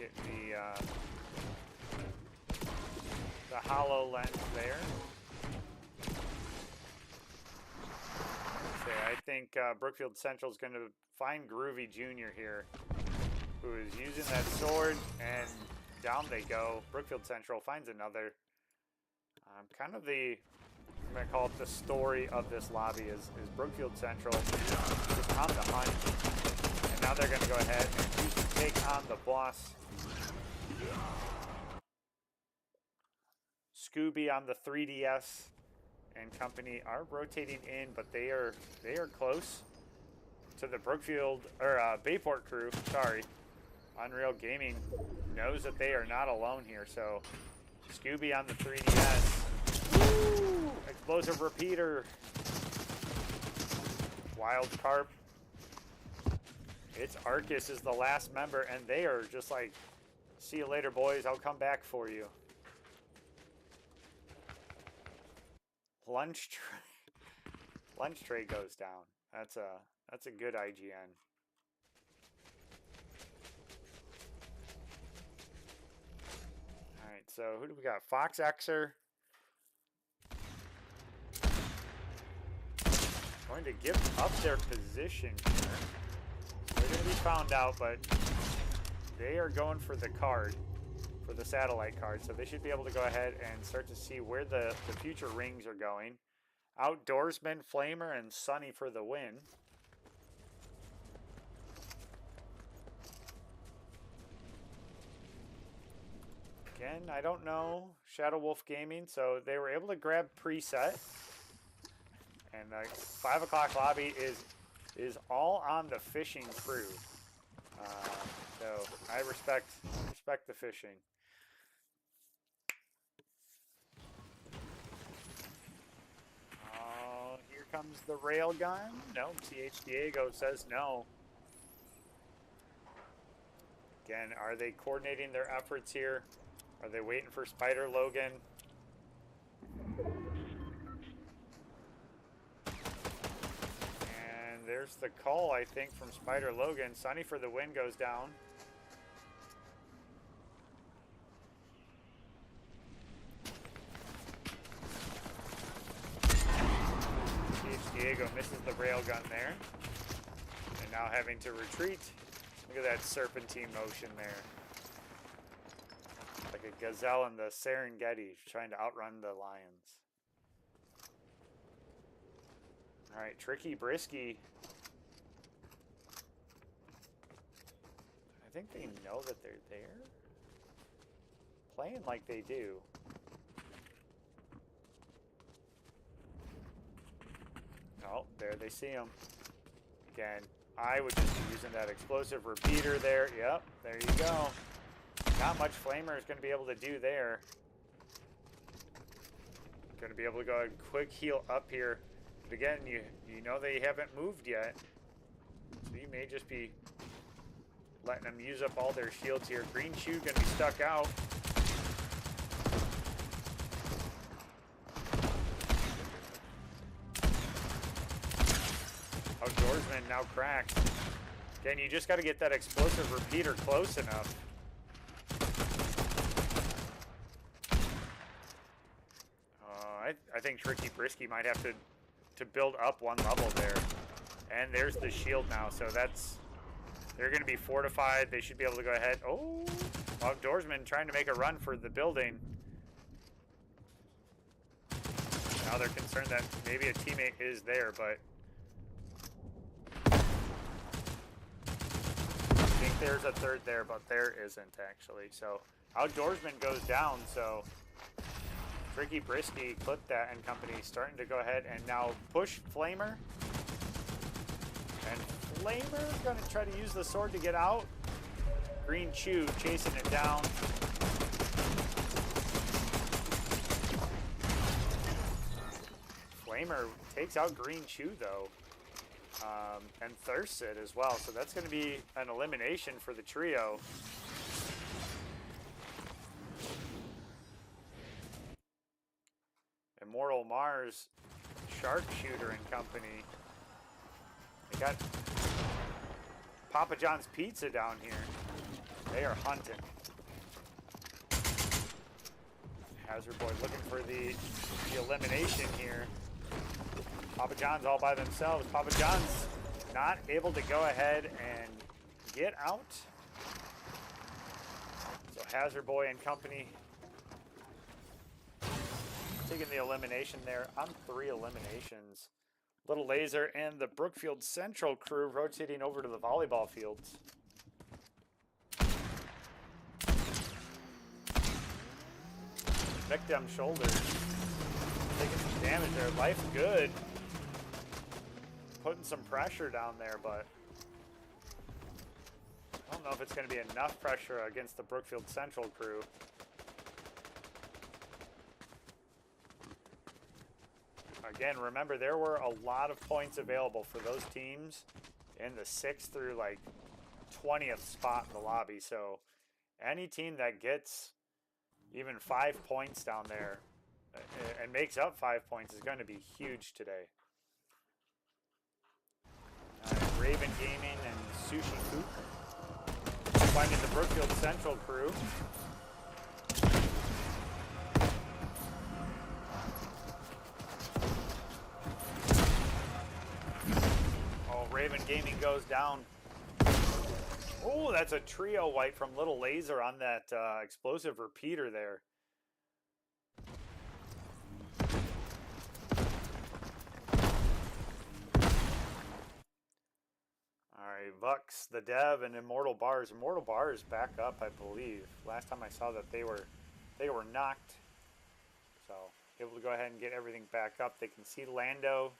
Get the HoloLens there. I think Brookfield Central is going to find Groovy Jr. here, who is using that sword, and down they go. Brookfield Central finds another. Kind of the, I'm going to call it the story of this lobby is Brookfield Central is on the hunt, and now they're going to go ahead and take on the boss. Scooby on the 3DS. And company are rotating in, but they are close to the Brookfield or Bayport crew. Sorry, Unreal Gaming knows that they are not alone here. So Scooby on the 3DS. Woo! Explosive repeater. Wild Carp It's Arcus is the last member, and they are just like, see you later, boys. I'll come back for you. Lunch tray goes down. That's a good IGN. All right, so who do we got? Fox Xer. Going to give up their position here. They're going to be found out, but they are going for the card, for the satellite card. So they should be able to go ahead and start to see where the future rings are going. Outdoorsman, Flamer, and Sunny for the win. Again, I don't know Shadow Wolf Gaming, so they were able to grab preset. And 5 o'clock lobby is all on the fishing crew. So I respect the fishing. Here comes the railgun. No, CH Diego says no. Again, are they coordinating their efforts here? Are they waiting for Spider Logan? And there's the call, I think, from Spider Logan. Sunny for the win goes down. CH Diego misses the railgun there. And now having to retreat. Look at that serpentine motion there. Like a gazelle in the Serengeti trying to outrun the lions. All right, Tricky Brisky. I think they know that they're there. Playing like they do. Oh, there they see him. Again, I would just be using that explosive repeater there. Yep, there you go. Not much Flamer is going to be able to do there. Going to be able to go ahead and quick heal up here. But again, you know they haven't moved yet. So you may just be letting them use up all their shields here. Green Shoe going to be stuck out. Outdoorsman now cracked. Again, you just got to get that explosive repeater close enough. I think Tricky Brisky might have to build up one level there. And there's the shield now, so they're going to be fortified. They should be able to go ahead. Oh, Outdoorsman trying to make a run for the building. Now they're concerned that maybe a teammate is there, but I think there's a third there, but there isn't actually. So Outdoorsman goes down, so Tricky Brisky clipped that and company starting to go ahead and now push Flamer. And Flamer going to try to use the sword to get out. Green Chew chasing it down. Flamer takes out Green Chew though. And Thursted as well. So that's going to be an elimination for the trio. Immortal Mars, Sharpshooter and company. They got Papa John's Pizza down here. They are hunting. Hazard Boy looking for the elimination here. Papa John's all by themselves. Papa John's not able to go ahead and get out. So Hazard Boy and company taking the elimination there on 3 eliminations. Little Laser and the Brookfield Central crew rotating over to the volleyball fields. Victim shoulders. Taking some damage there. Life's good. Putting some pressure down there, but I don't know if it's going to be enough pressure against the Brookfield Central crew. Again, remember, there were a lot of points available for those teams in the 6th through like 20th spot in the lobby. So any team that gets even 5 points down there and makes up 5 points is going to be huge today. Raven Gaming and Sushi Cook finding the Brookfield Central crew. Oh, Raven Gaming goes down. Oh, that's a trio wipe from Little Laser on that explosive repeater there. Alright, Vux, the Dev, and Immortal Bars. Immortal Bars back up, I believe. Last time I saw that they were knocked. So, able to go ahead and get everything back up. They can see Lando,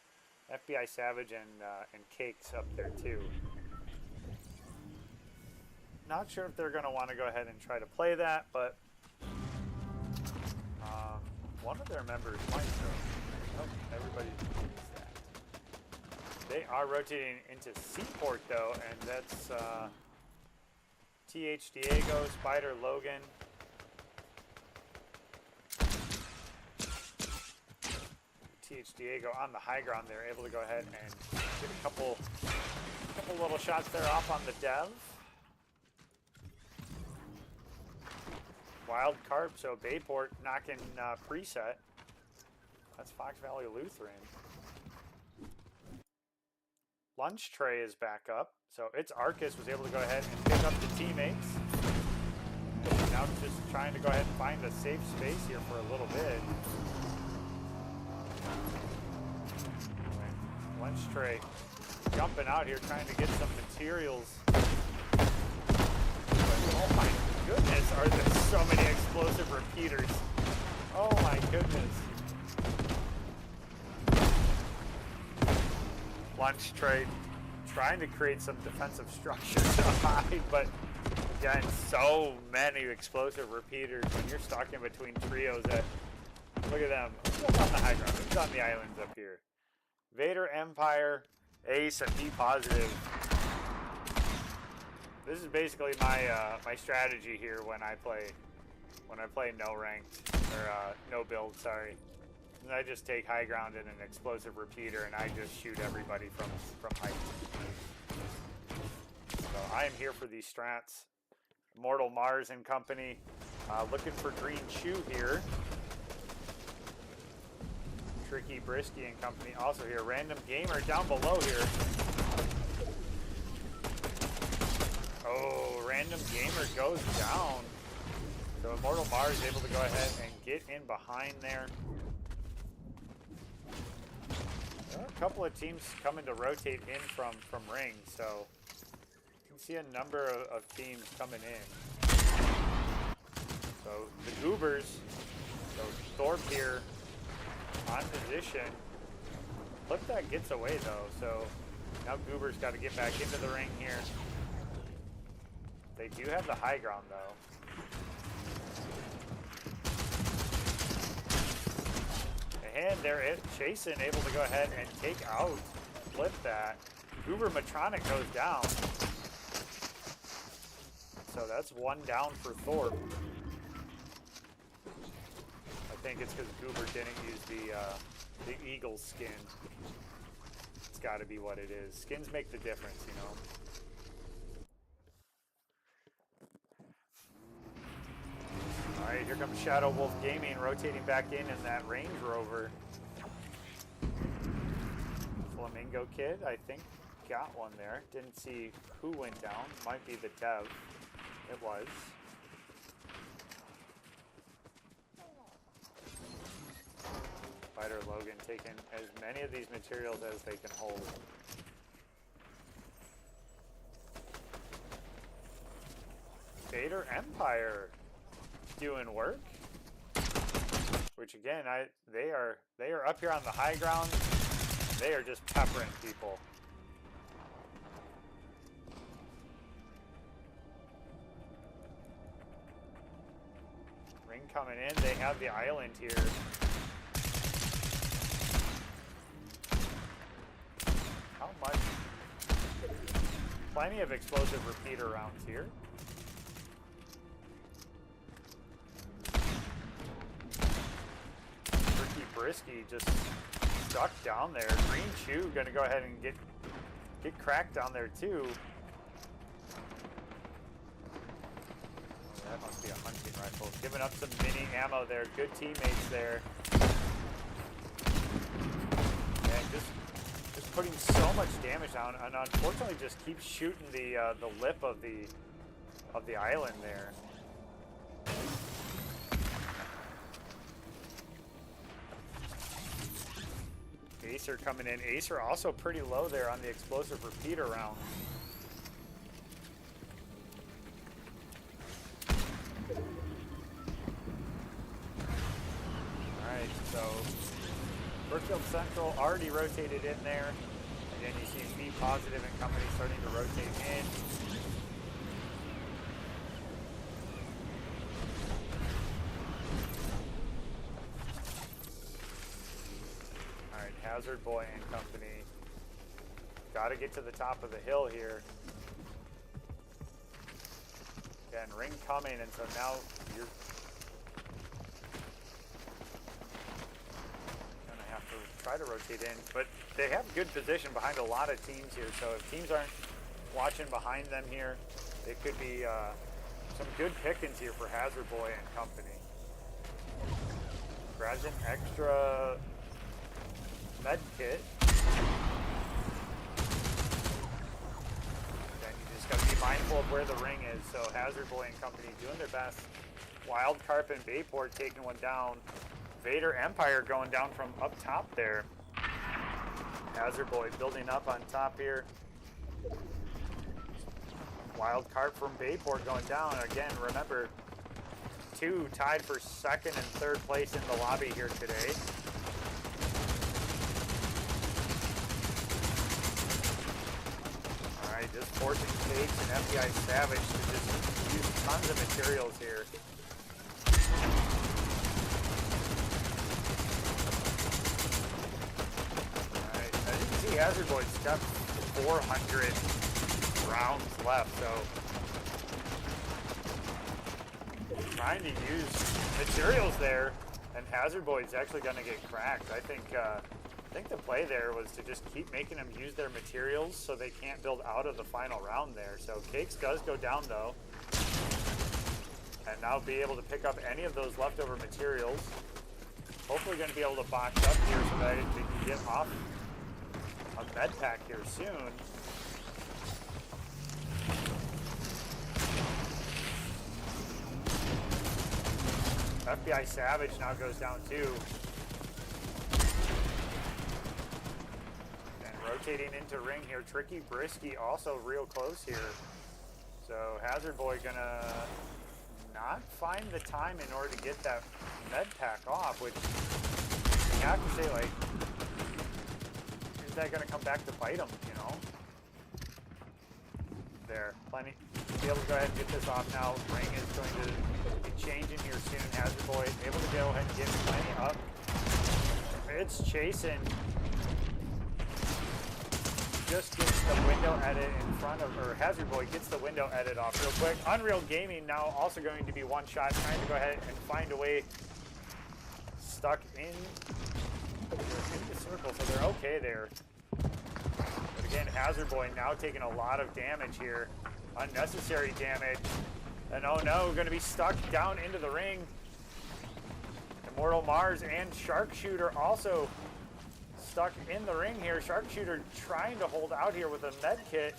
FBI Savage, and Cakes up there too. Not sure if they're going to want to go ahead and try to play that, but one of their members might. So, oh, everybody sees that. They are rotating into Seaport though, and that's TH Diego, Spider, Logan. TH Diego on the high ground there, able to go ahead and get a couple little shots there off on the Dev. Wild Carp, so Bayport knocking preset. That's Fox Valley Lutheran. Lunch Tray is back up, so it's Arcus was able to go ahead and pick up the teammates. Now just trying to go ahead and find a safe space here for a little bit. Lunch Tray jumping out here trying to get some materials. Oh my goodness, are there so many explosive repeaters? Oh my goodness. Lunch Tray trying to create some defensive structure to hide, but again, so many explosive repeaters when you're stuck in between trios that, look at them. Who's on the high ground? Who's on the islands up here? Vader, Empire, Ace, and B positive. This is basically my my strategy here when I play no ranked or no build. Sorry, and I just take high ground in an explosive repeater and I just shoot everybody from height. So I am here for these strats. Immortal Mars and company looking for green shoe here. Tricky Brisky and company also here. Random Gamer down below here. Oh, Random Gamer goes down. So Immortal Mars is able to go ahead and get in behind there. There are a couple of teams coming to rotate in from ring, so you can see a number of teams coming in. So the Goobers, so Thorpe here on position. Flip that gets away though, so now Goober's got to get back into the ring here. They do have the high ground though. And they're Chasen able to go ahead and take out, flip that. Goober Matronic goes down. So that's one down for Thorpe. I think it's because Goober didn't use the eagle skin. It's got to be what it is. Skins make the difference, you know. Alright, here comes Shadow Wolf Gaming rotating back in that Range Rover. Flamingo Kid, I think, got one there. Didn't see who went down. Might be the Dev. It was. Spider Logan taking as many of these materials as they can hold. Vader Empire doing work, which again, they are up here on the high ground. They are just peppering people. Ring coming in. They have the island here. How much plenty of explosive repeater rounds here. Ricky Brisky just stuck down there. Green Chew gonna go ahead and get cracked down there too. Oh, that must be a hunting rifle. Giving up some mini ammo there. Good teammates there. And just putting so much damage down, and unfortunately just keeps shooting the lip of the island there. Acer coming in. Acer also pretty low there on the explosive repeater round. Alright, so Brookfield Central already rotated in there. Again, you see B Positive and company starting to rotate in. Alright, Hazard Boy and company. Gotta get to the top of the hill here. Again, ring coming, and so now you're gonna have to try to rotate in, but they have good position behind a lot of teams here, so if teams aren't watching behind them here, it could be some good pickings here for Hazard Boy and company. Grabs an extra med kit. Then you just gotta be mindful of where the ring is, so Hazard Boy and company doing their best. Wild Carp and Bayport taking one down. Vader Empire going down from up top there. Hazard Boy building up on top here. Wild Carp from Bayport going down. Again, remember, two tied for second and third place in the lobby here today. Alright, just forcing Cakes and FBI Savage to just use tons of materials here. Hazard Boy's got 400 rounds left, so trying to use materials there, and Hazard Boy's actually going to get cracked. I think the play there was to just keep making them use their materials so they can't build out of the final round there. So Cakes does go down though, and now be able to pick up any of those leftover materials. Hopefully going to be able to box up here so that they can get off a med pack here soon. FBI Savage now goes down too. And rotating into ring here. Tricky Brisky also real close here. So Hazard Boy gonna not find the time in order to get that med pack off, which you have to say, like, is that going to come back to bite him, you know? There, plenty. Be able to go ahead and get this off now. Ring is going to be changing here soon. Hazard Boy able to go ahead and get plenty up. It's chasing. Just gets the window edit in front of, or Hazard Boy gets the window edit off real quick. Unreal Gaming now also going to be one shot, trying to go ahead and find a way. Stuck in the circle, so they're okay there. But again, Hazard Boy now taking a lot of damage here. Unnecessary damage. And oh no, going to be stuck down into the ring. Immortal Mars and Sharpshooter also stuck in the ring here. Sharpshooter trying to hold out here with a med kit.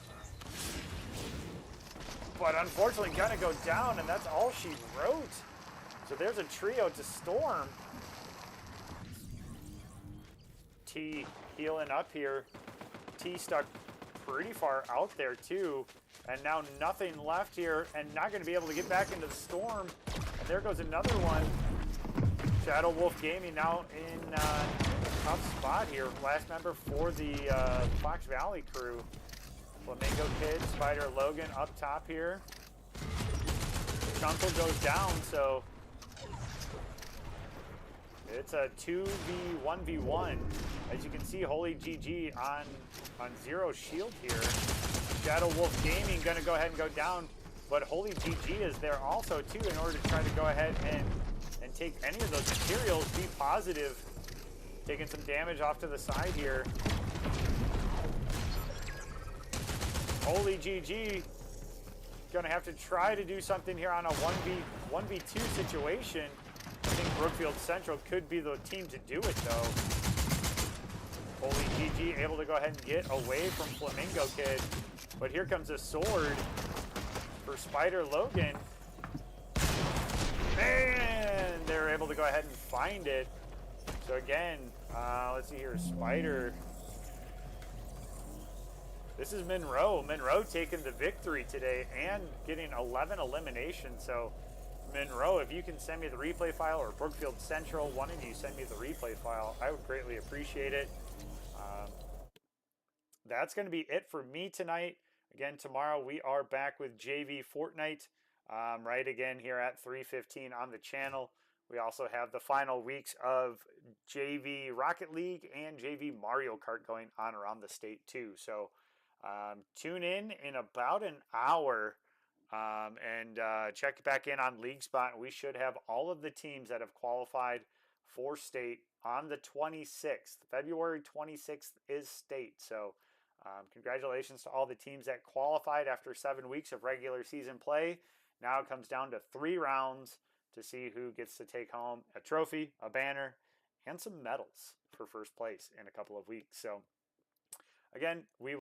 But unfortunately gonna go down, and that's all she wrote. So there's a trio to Storm. T healing up here. T stuck pretty far out there too. And now nothing left here, and not going to be able to get back into the Storm. And there goes another one. Shadow Wolf Gaming now in a tough spot here. Last member for the Fox Valley crew. Flamingo Kid, Spider Logan up top here. Chunkel goes down, so it's a 2v1v1. As you can see, Holy GG on zero shield here. Shadow Wolf Gaming going to go ahead and go down, but Holy GG is there also too in order to try to go ahead and take any of those materials, be positive, taking some damage off to the side here. Holy GG going to have to try to do something here on a 1v2 situation. I think Brookfield Central could be the team to do it though. Holy GG able to go ahead and get away from Flamingo Kid. But here comes a sword for Spider Logan. And they're able to go ahead and find it. So again, let's see here, Spider. This is Monroe. Monroe taking the victory today and getting 11 eliminations. So Monroe, if you can send me the replay file, or Brookfield Central, one of you send me the replay file, I would greatly appreciate it. That's going to be it for me tonight. Again, tomorrow we are back with JV Fortnite, right again here at 3:15 on the channel. We also have the final weeks of JV Rocket League and JV Mario Kart going on around the state too. So tune in about an hour and check back in on League Spot. We should have all of the teams that have qualified for state on the 26th. February 26th is state. So congratulations to all the teams that qualified after 7 weeks of regular season play. Now it comes down to 3 rounds to see who gets to take home a trophy, a banner, and some medals for first place in a couple of weeks. So again, we